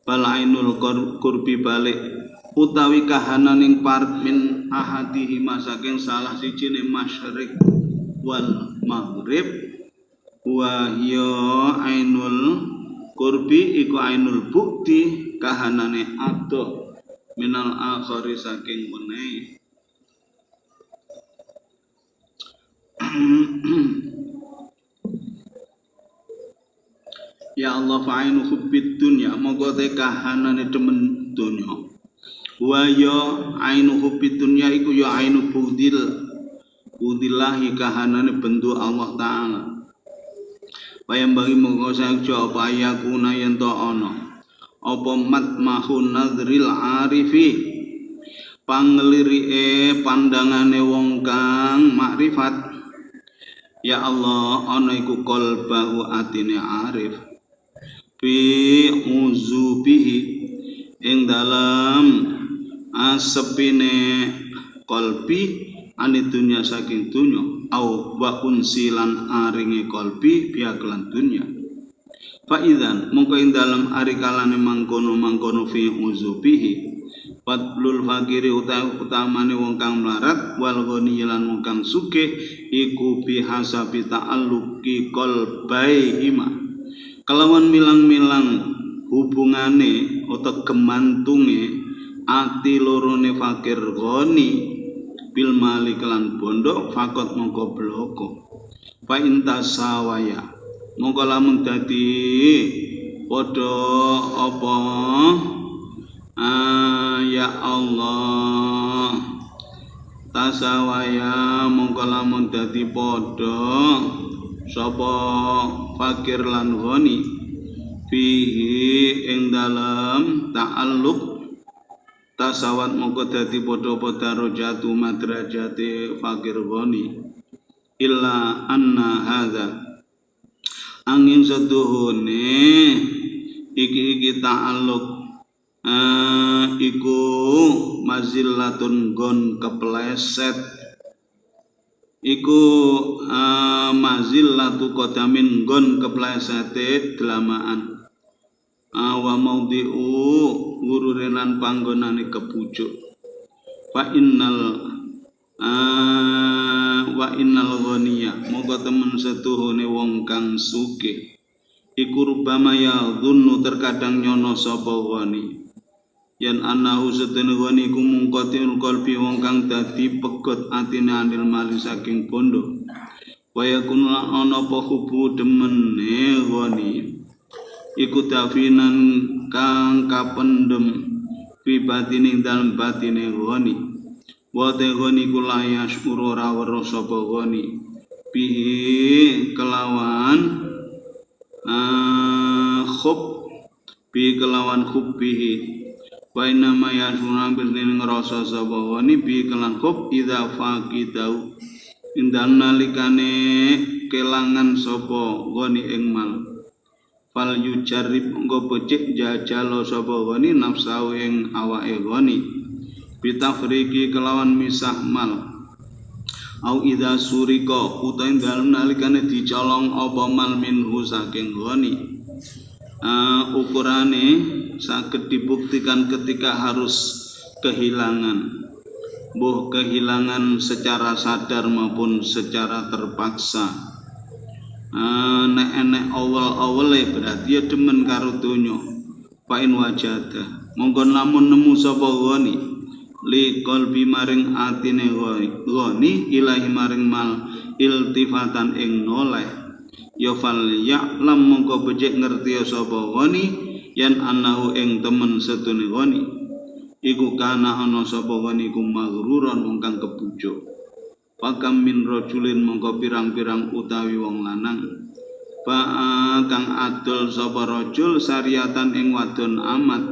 bal ainul qurbi balik utawi kahananing parek min ahadihi masaking salah sijine masyriq wal maghrib wa ya ainul qurbi iku ainul bukti kahanane adoh minal akhari saking wenehe ya Allah fa'inu hubbid dunya monggo te kahanane demen dunya wa ya ainu hubbid dunya iku ya ainu budillahi kahanane bendu Allah taala payam bagi monggo saja apa yakuna yen to ana apa matmahun nadril arifi panglirike pandangane wong kang makrifat ya Allah ana iku qalbahu atine arif fi uzubihi ing dalam asepine qalbi ane dunya saking dunya au wa unsilan aringe qalbi biaklan dunya fa idzan mongko ing dalam arikalane mangkono fi uzubihi Fadlul fakiri utamane wong kang melarat wal ghani lan wong kang sugih iku bihasabi ta'alluqi qalbaihima kelawan milang-milang hubungane utawa gemantunge ati lorone fakir ghani bil mali kelan bondo fakot mongko bloko fa intasawaya mongko lamun dadi padha apa ya Allah tasawaya mongko lamun dadi padha sapa fakir lan ghani fihi ing dalam ta'alluq tasawat mongko dadi padha-padha darajatu madrajate fakir ghani illa anna hadza angin setuhune iki ta'alluq iku mazillatun gon kepleset iku mazillatu qadamin gon keplesete delamaan wa maudhi'u gururenan panggonane kepucuk wa innal ghaniya monggo temen setuhune wong kang sugih iku rubama ya dzunnu terkadang nyono sapa ghani yen anahu setene ghani iku mungkotil qalbi wong kang dadi pegot atine anil mali saking bondo wa yakun ana apa hubu demene ghani iku dafinan kang kapendem fi batine dalem batine ghani wa te ghani kula yasyuru ora weruh sapa ghani bihi kelawan kelawan khubbihi wa inna ma yasyuru bil ngrasa sapa ghani bi kelan khub idza faqidau indan nalikane kelangan sapa ghani ing mal fal yujarib nggo becik jajalo sapa ghani nafsu ing awake ghani bitafriki kelawan misah mal au idza surika utahe dalem nalikane dicolong apa mal minhu saking ghani ukurane saged dibuktikan ketika harus kehilangan secara sadar maupun secara terpaksa nek enek awal-awale berarti ya demen karo donya pain wajada monggo lamun nemu sapa ghani li qalbi maring atine ghani ilahi maring mal iltifatan ing noleh ya fal ya'lam monggo becik ngerti sapa ghani yen anahu ing temen setune ghani iku kana ana sapa ghani iku maghruron wong kang kebujuk pakam min rajulin mongko pirang-pirang utawi wong lanang kang adol sapa rajul syariatan ing wadon amat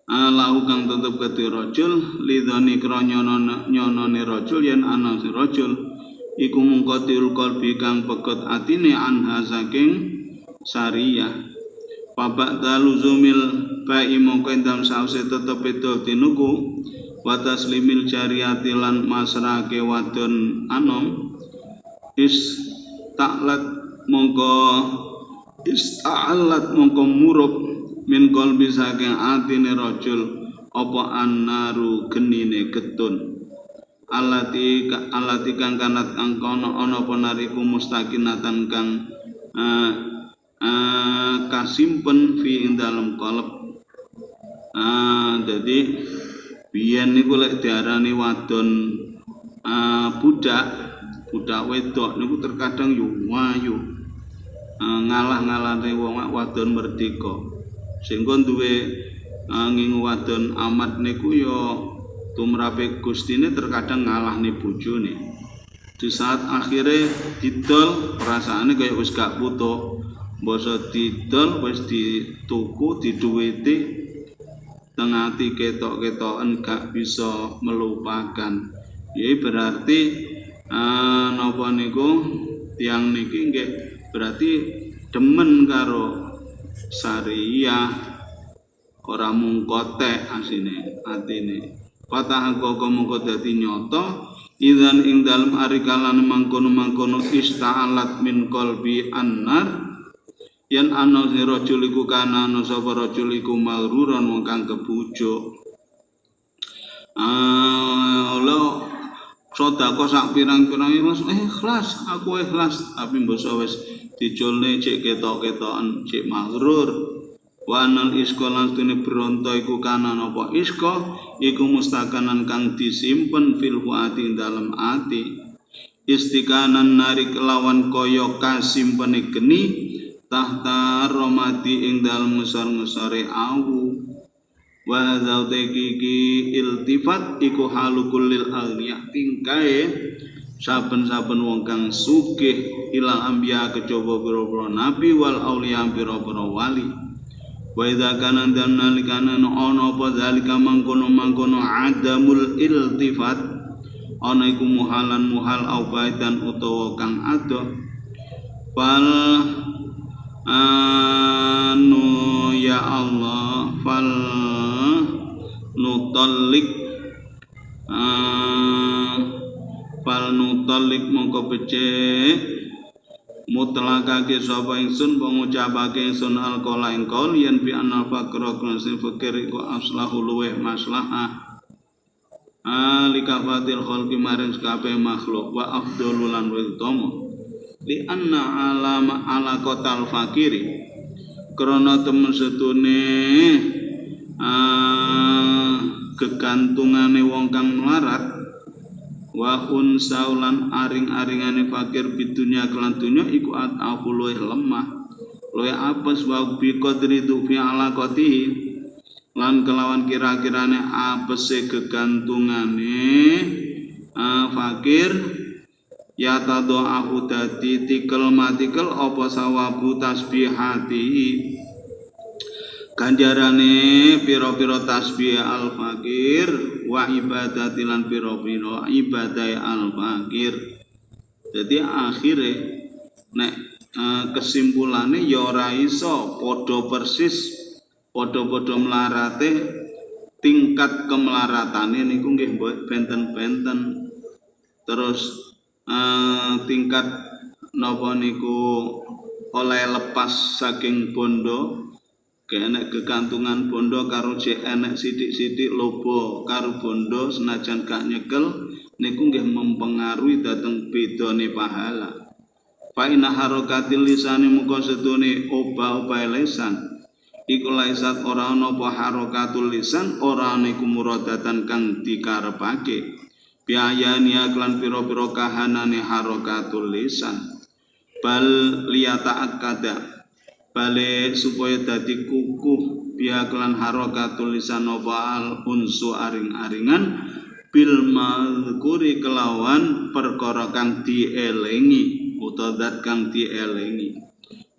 lahu kang tetep kedhe rajul lidhani nyonone rajul yen ana si rajul iku mungkotil qalbi kang pegot atine anha saking syariah babak daluzumil ba'i mongko endam sause tetep itu tinuku wa taslimil jariyati lan masrake wadon anom ista'alat mongko murub min qalbi saking atine rajul apa annaru genine getun alati kang kanat angkono ana penariku mustakinatan kang kasimpen fi ing dalem qalb jadi biyen niku lek diarani wadon budak wedok niku terkadang yo wayu ngalah-ngalane wong wadon merdeka sehingga duwe ngingu wadon amat niku yo tumrape gustine terkadang ngalahne bojone di saat akhirnya didol perasaane kaya wis gak putuk basa didol wis dituku diduwiti tengati ketok-ketoken gak bisa melupakan ya berarti napa niku tiyang niki nggih berarti demen karo syariah ora mung kotek asine atine patah kok mongko dadi nyata idzan ing dalem ari kalane mangkono-mangkono ista'alat min qalbi annar yen ana rajul iku kana ana sapa rajul iku magruron wong kang kebujuk Allah sedekah sak pirang-pirang Mas ikhlas aku ikhlas tapi mbok wis diculne cek ketok-ketokan cek magrur wanal iskolan tune bronto iku kana napa isko iku mustakanan kang disimpen fil fuati dalem ati istikanan narik lawan kaya kasimpene geni tahta romati ing dalem ngesor-ngesore awu wa zauteki iltifat iku halukul lil agniya tingkae saben-saben wong kang sugih ilal anbiya kejaba pira-pira nabi wal auliya pira-pira wali. Wa idza kana dan nalikana ana apa zalika mangkono adamul iltifat ana iku muhalan muhal au baidan utawa kang adoh fal anu ya Allah fal nutallik mongko becik mutlakake sapa ingsun pengucapake ingsun alqala ing qaul yen bi anal faqra sing fakir iku aslahu luweh maslahah likafatil khalqi maring kabeh makhluk wa afdhalul lan utama li anna alama alaqatal fakiri krana temen setune gegantungane wong kang melarat wa unsaulan aring-aringane fakir bidunya kelan dunya iku atafu luwih lemah luwih apes wa bi qadri fi alaqatihi lan kelawan kira-kirane apese gegantungane fakir ya tadha'u dadi tikel matikel apa sawabu tasbihati ganjarane pira-pira tasbih al fakir wa ibadati lan pira-pira ibadah al fakir. Jadi akhire nek kesimpulane ya ora iso padha persis padha-padha melarate tingkat kemelaratane niku nggih benten-benten. Terus tingkat napa niku oleh lepas saking bondo enek kegantungan bondo karo jek enek sithik-sithik lobo karo bondo senajan gak nyekel niku nggih mempengaruhi dhateng bedane pahala. Fa inna harakatil lisani muka sedune obah-obah lisan iku laisat ora ana apa harakatul lisan ora niku muradatan kang dikarepake biayani aklan pira-pira kahanane harakatul lisan bal liyata'at kada balik supaya dadi kukuh biaklan harakatul lisan wal unsu aring-aringan bil mazkuri kelawan perkara kang dielengi utawa zat kang dielengi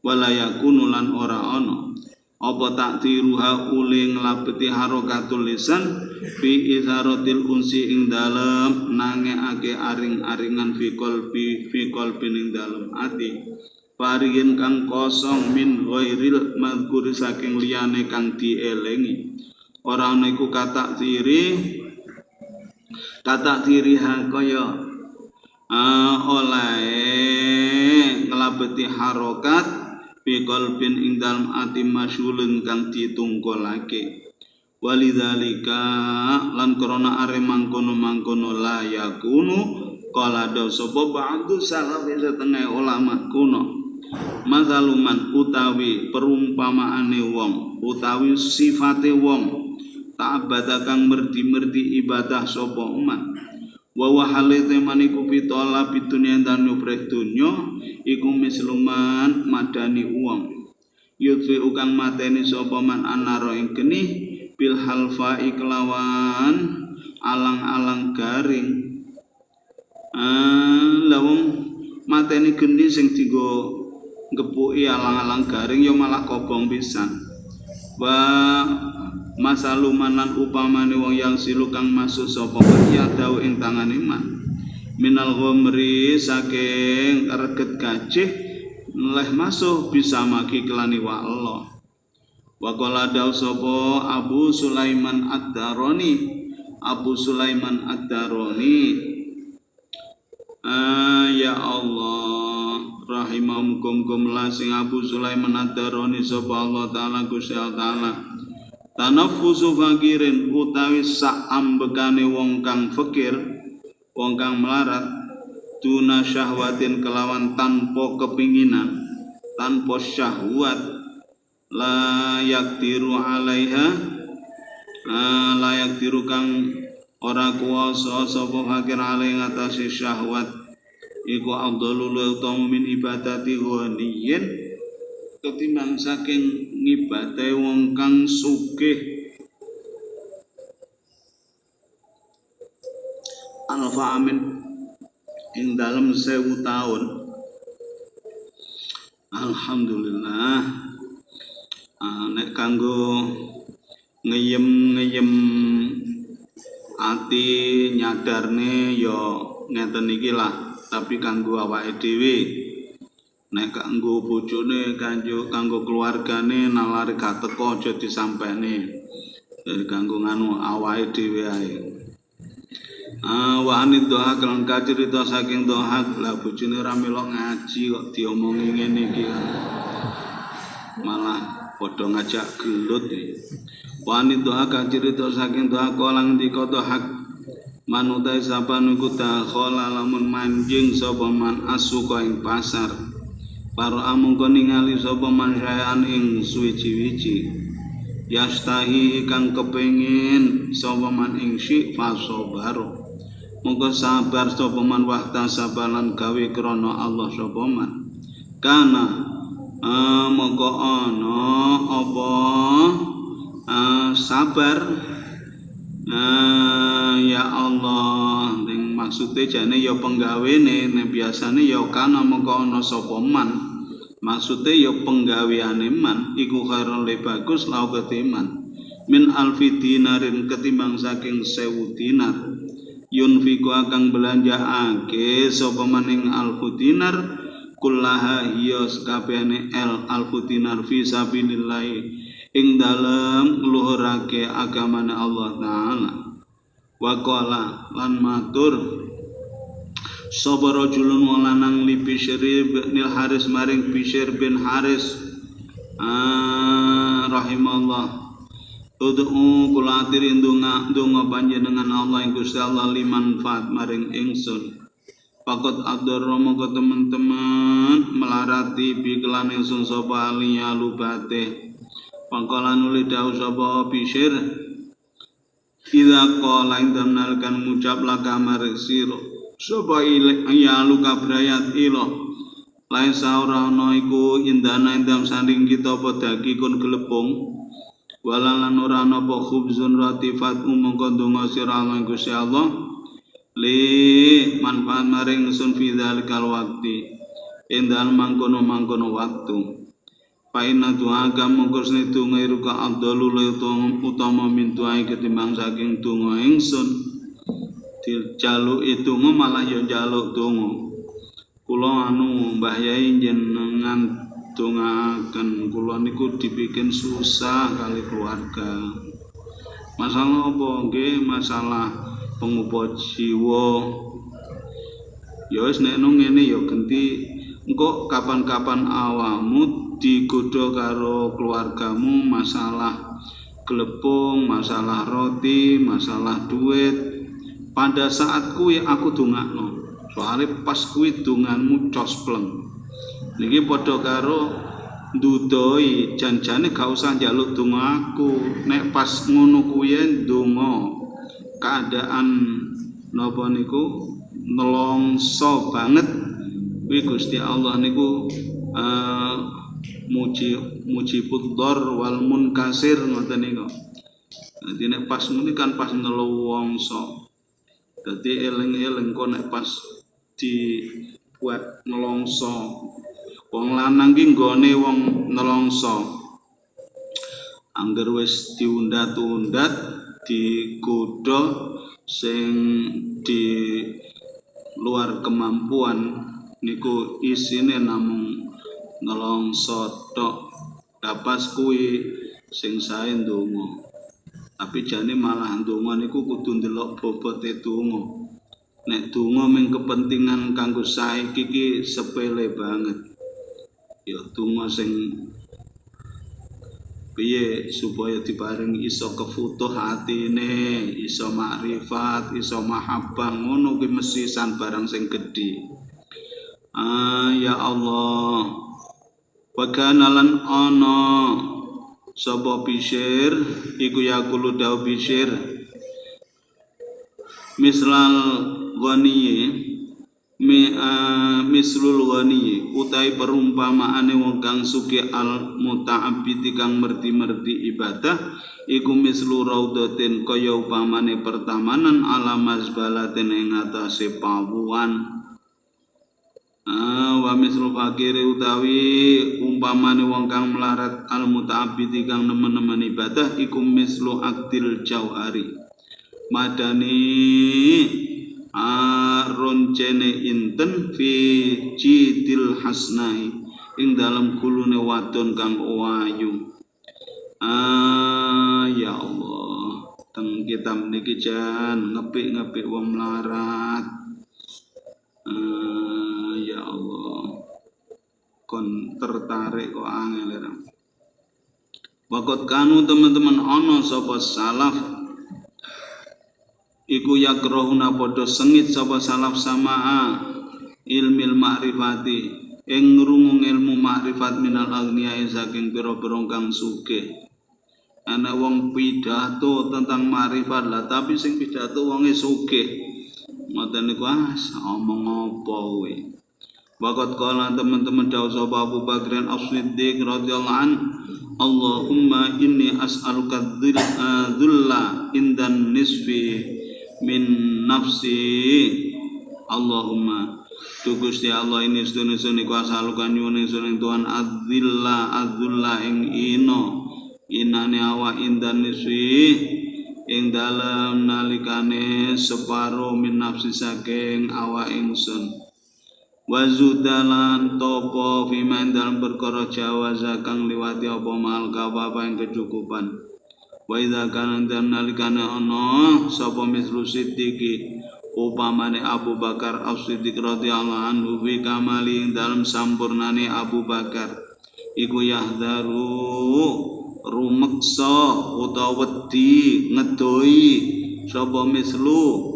wala yakunu lan ora ana apa takdiruha uli nglabeti harakatul lisan fi izharatil unsi ing dalem nangekake aring-aringan fi qalbi ing dalem ati pariyen kang kosong min ghairil mazkuri saking liyane kang dielengi ora ana iku kata tiri kaya oleh nglabeti harokat fi qalbin ing dalem ati masyulun kang ditungkolake walidzalika lan krana are mangkono la yakunu qala daw sapa ba'du salaf setengah ulama kuno mazaluman utawi perumpamaane wong utawi sifate wong ta'abbada kang merdi-merdi ibadah sapa umat wa wahalite maniku pitola bidunya dan nubreh dunya iku misluman madani wong yutfi ukang mateni sapa man anaro ing geni bil halfa iklawan alang-alang garing lawung mateni geni sing dienggo ngepuki alang-alang garing ya malah kobong pisan wa masaluman lan upamane wong yang silu kang masuk sapa ya dawu ing tangan iman minal ghamri saking reget gajih leh masuk bisa maki kelani wa Allah wa qala dawu sapa Abu Sulaiman Ad-Darani ya Allah rahimahumkum lasing Abu Sulaiman Ad-Darani sapa Allah taala Gusti Allah tanaffusu fakirin utawi sak ambekane wong kang fakir wong kang melarat tuna syahwatin kelawan tanpa kepinginan tanpa syahwat la yaktiru alaiha la yaktiru kang ora kuwasa sapa fakir alai ngatasi syahwat iku afdhalul utama min ibadati ghaniyin ketimbang saking ngibadahe wong kang sugih alfa amin ing dalem 1000 tahun. Alhamdulillah. Nek kanggo ngeyem ati nyadarne ya ngeten iki lah, tapi kanggo awake dhewe. Nek kanggo bojone, kanggo keluargane nalare gak teko aja disampene. Kanggo nganu awake dhewe ae. Wa anid doa kelan kacirita saking doa lah bojone ora melok ngaji kok diomongi ngene iki. Malah padha ngajak gelut iki. Wa anid doa kacirita saking doa kolang dika doa manutai sapa niku dakhala lamun manjing sapa man asuka ing pasar. Para amung ningali sapa man sayan ing suwi-wiji. Yastahi kang kepengin sapa man ing syik fasobaro. Monggo sabar sapa man wahta sabalan gawe krana Allah sapa man. Kana monggo ana apa sabar ya Allah ning maksude jane ya penggawene nek biasane ya kana monggo ana sapa man. Maksude ya penggaweane man iku khairul bagus lau ketiman min alfi dinarin ketimbang saking 1000 dinar. Yunfiku akang belanjaake sapa maning alfu dinar kullaha hiya sakabehane alfu dinar fi sabilillah ing dalem ngluhurake agamane Allah taala. Wa qala lan matur sapa rajulun wong lanang li Bishr bin Haris maring Bishr bin Haris rahimallah. Tud'u kula atiri ndonga panjenengan Allah ing Gusti Allah liman faat maring ingsun. Pakot abdur mongko teman-teman melarati biklan ingsun sapa liya lubate. Pangkala nuli dawuh sapa Bishr idza qala indam nalkan ngucap laka maring sira sapa ya luka brayat ila lain saura ana iku indana indam sanding kita apa dagi kun gelepung. Walalan ora ana apa khubzun ratifat mongko donga sira lan Gusti Allah li manfaat maring sun fi dzalikal waqti endal mangkono waktu fa inna du'a mongko sne donga iruka abdalul utama min du'a ketimbang saking donga ingsun dijaluk itu malah ya njaluk donga kula Mbah Yai jenengan dongaken kula niku dibikin susah kali keluarga. Masalah apa nggih? Masalah pengupa jiwa. Ya wis nek ngene ya genti engko kapan-kapan awakmu digodha karo keluargamu masalah glepung, masalah roti, masalah duit. Pada saat kuwi aku dongakno. Soale pas kuwi donganmu cospleng. Niki padha karo ndudoi janjane gak usah njaluk donga aku nek pas ngono kuwi ndonga keadaan napa niku nelongso banget kuwi Gusti Allah niku mujibud dar wal munkasir ngoten niku. Dadi nek pas muni kan pas nelongso. Dadi eling-eling kok nek pas dibuat nelongso. Wong lanang ki nggone wong nelongso. Angger wis diundat-undat digodha sing di luar kemampuan niku isine namung nelongso tok. Dapas kuwi sing sae ndonga. Tapi jane malah ndonga niku kudu ndelok bobote donga. Nek donga ming kepentingan kanggo saiki iki sepele banget. Ya donga sing piye supaya diparingi iso kefutuh atine, iso makrifat, iso mahabbah ngono kuwi mesisan barang sing gedhe. Ya Allah. Wa kana lan ana sapa Bishr iku yaqulu dawu Bishr mislal ghaniye mislul ghani utai perumpamaane wong kang sugih al muta'abbidi kang merti-merti ibadah iku mislu raudatin kaya upamane pertamanan ala mazbalatin ing atase pawuan Wa mislu fakiri utawi umpamane wong kang melarat al muta'abbidi kang nemen-nemen ibadah iku mislu aktil jauhari madani roncene inten fi jidil hasnai ing dalam kulune wadon kang ayu. Ya Allah, teng kitab niki jan ngepik-ngepik wong melarat. Ya Allah, kon tertarik kok angel ya. Wakot kanu teman-teman ono sapa salaf iku yakrohuna padha sengit sapa salaf samaa ilmil ma'rifati ing ngrungu ilmu ma'rifat minal aghniyai saking pira-pira kang sugih. Ana wong pidato tentang ma'rifat lah tapi sing pidato wonge sugih. Ngoten niku omong apa kowe. Waqat qala teman-teman dawuh sapa Abu Bakar As-Siddiq radhiyallahu an, Allahumma inni as'aluka dhulla indan nisfi min nafsi. Allahumma tu Gusti Allah ini sedune kuasa alukan nyuwun ingsun Tuhan adzilla ing inane awak indan nisfi ing dalem nalikane separo min nafsi saking awak ingsun. Wazudalan topo fiman dalam perkara jawaza kang liwati apa mal apa yang kecukupan. Wa idza kana dan nalikane ana sapa mislu siddiqi upamane Abu Bakar As-Siddiq radhiyallahu anhu fi kamali dalam sampurnane Abu Bakar iku yahdaru rumeksa utawa wedi ngedoi sapa mislu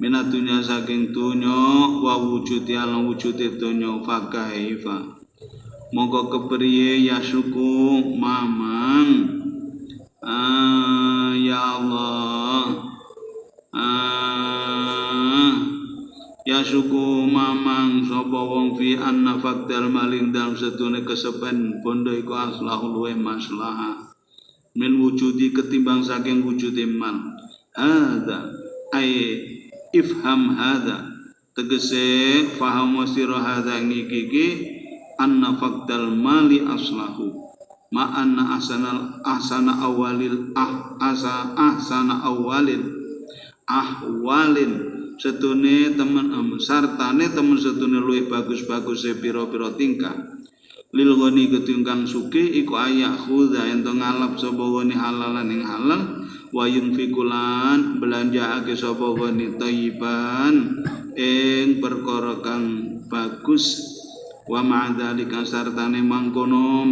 minat dunia saking dunya wa wujudi ala wujudi dunya fakaifa mongko kepriye ya syuku mamang ya Allah ya syuku mamang sapa wong fi anna fakdal maling dalam setune kesepen bondo iku aslahu luwe maslahah min wujudi ketimbang saking wujudi mal hadza ay ifham hadza tegese faham sira hadza ngiki anna faqdal mali aslahu ma anna ahsana ahwalin setune temen sartane temen setune luwih bagus-bagus pira-pira tingkah lil ghani ketungkang sugih iku ayak khudha ento ngalap sapa wani halalan ing halal wa yunfikulan belanjaake sapa wani thayyiban ing perkara kang bagus wa ma'dzalika sartane mangkono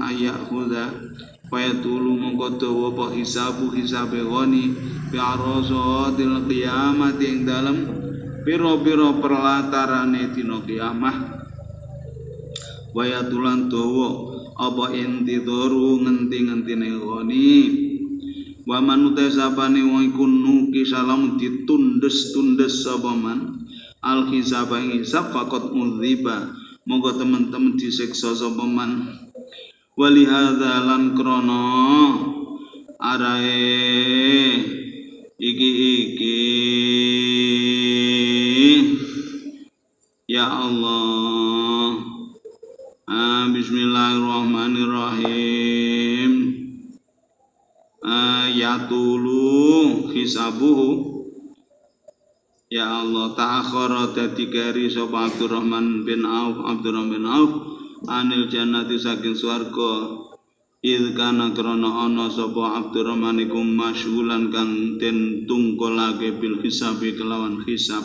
ayak khudha fayatulu mongko dawa apa hisabe ghani bi arazatil qiyamah ing dalem pira-pira perlatarane dina kiamah wayatulan dawa apa intidoru ngenti-ngentine ghani wa manute sapane wong iku nuki salam ditundes-tundes sapa man al hisab ing hisab faqat mudziba monggo teman-teman disiksa sapa man wali hadza lan krana arae iki ya Allah. Bismillahirrahmanirrahim. Yatulu hisabuhu ya Allah ta'akhara dadi gari sapa Abdurrahman bin Auf anil jannati saking swarga id kana krana ana sapa Abdurrahman iku masyhulan kang den tungkolake bil hisabi kelawan hisab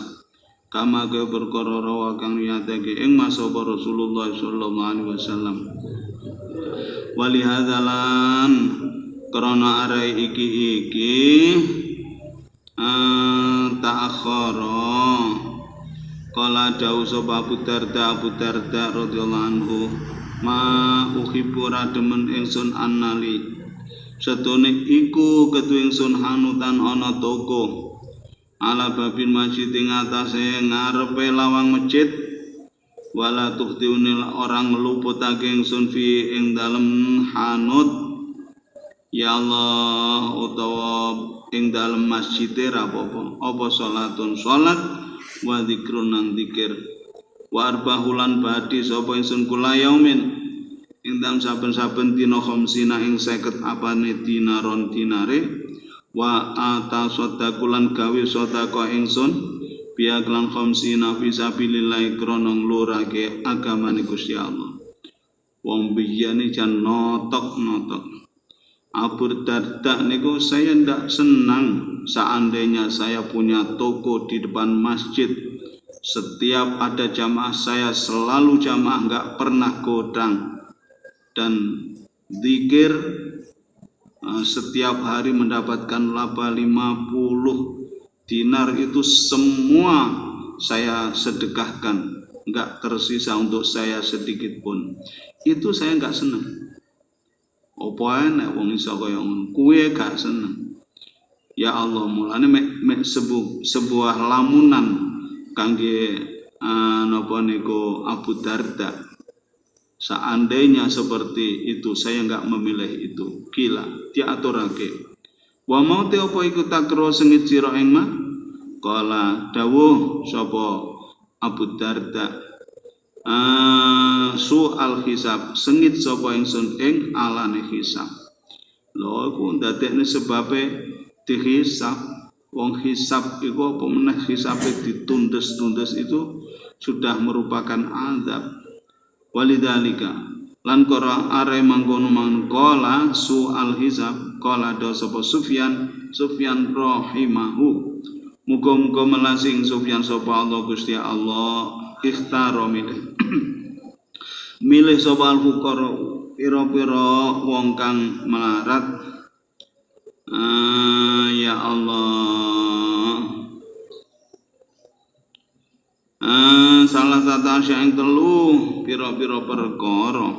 kama ke perkara rawa kang nyatake ing masapa Rasulullah sallallahu alaihi wasallam wali hadzalan krana arai iki ta'akhara qala dawu sapa Abu Darda radhiyallahu anhu ma uhibbu rademen ingsun annali setune iku ketu ingsun hanutan ana toko ala babin masjid ing atase ngarepe lawang masjid wala tukhtiunil orang ngeluputake ingsun fi ing dalem hanut ya Allah utawa ing dalem masjid apa salatun salat wa zikrun nang zikir wa arbahulan badi sapa ingsun kula yaumin ing dalem saben-saben dina khamsina ing 50 apane dinaron dinare wa ata sodakulan gawe sedekah ingsun biya kelan khamsina fisabilillah krana nglurake agamane Gusti Allah. Wong biyane jan notok-notok. Abu Darda niku saya ndak senang seandainya saya punya toko di depan masjid. Setiap ada jamaah saya selalu jamaah, nggak pernah godang. Dan zikir setiap hari mendapatkan laba 50 dinar itu semua saya sedekahkan, nggak tersisa untuk saya sedikit pun. Itu saya nggak senang. Apa enak wong iso kaya ngono, kuwe gak seneng. Ya Allah, mulane mek sebuah lamunan kangge napa niku Abu Darda. Seandainya seperti itu saya enggak memilih itu. Gila, diaturake. Wa mau te apa iku takro sengit sira ing mah? Kala dawuh sapa Abu Darda. Soal hisab sengit sapa ingsun ing alane hisab. Lho iku ndadekne sebabe dihisab. Wong hisab iku apa meneh hisabe ditundes-tundes itu sudah merupakan azab. Walidalika lan kora are mangkono mangkola soal hisab kala do sapa Sufyan rahimahu. Muga-muga melasing Sufyan sapa Allah Gusti Allah ikhtaro milih sapa al-fuqara pira-pira wong kang melarat. Ya Allah, salah satu yang telu pira-pira perkara.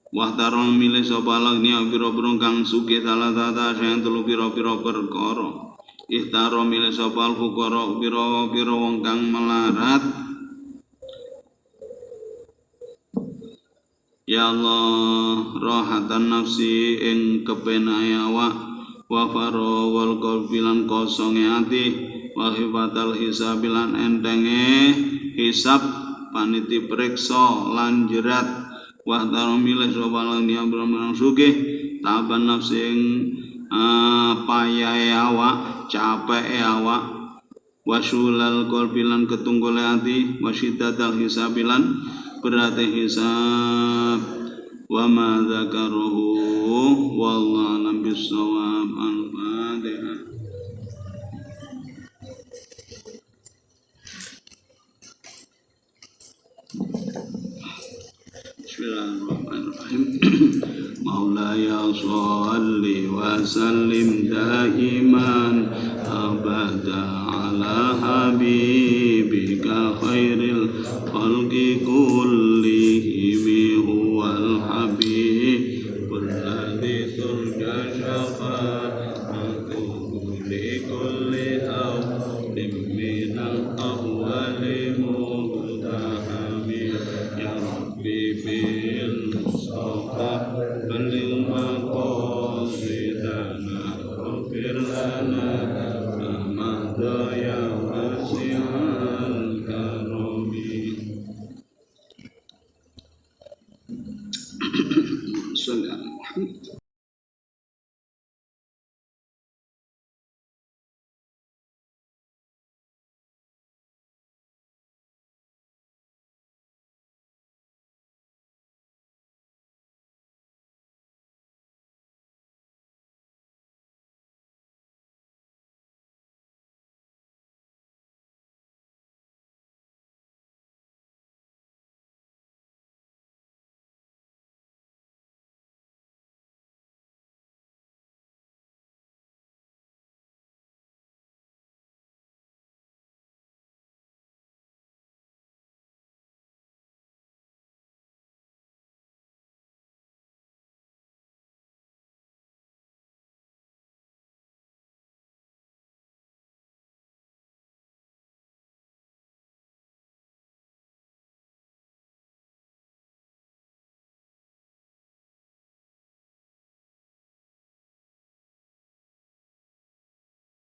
Wahtaron milih sapa lagnia pira-pira kang sugih, salah satu yang telu pira-pira perkara. Ikhtaro milih sapa al-fuqara pira-pira wong kang melarat. Ya Allah, rahatan nafsi ing kepenae awak, wa faro wal qalbi lan kosonge ati, wa hifatal hisab lan entenge hisab paniti periksa lan jerat. Wa tarum milih sapa lan dia berang sugih taban nafsi ing payahe awak, capeke awak, wasulal qalbi lan ketunggule ati, wasyiddatal hisab lan berarti hisab. Wa ma dzakaruhu wallahu alam bisawab. Al-Fatihah. Bismillahirrahmanirrahim. Maulaya shalli wa sallim daiman abada ala habibika khairil khalqi kullihim huwal habibul ladzi turja syafa'atuhu li kulli awlim minal ahwali muhtahami. Ya Rabbi bil mustafa balil maqasidana waghfir lana ma madha ya wasi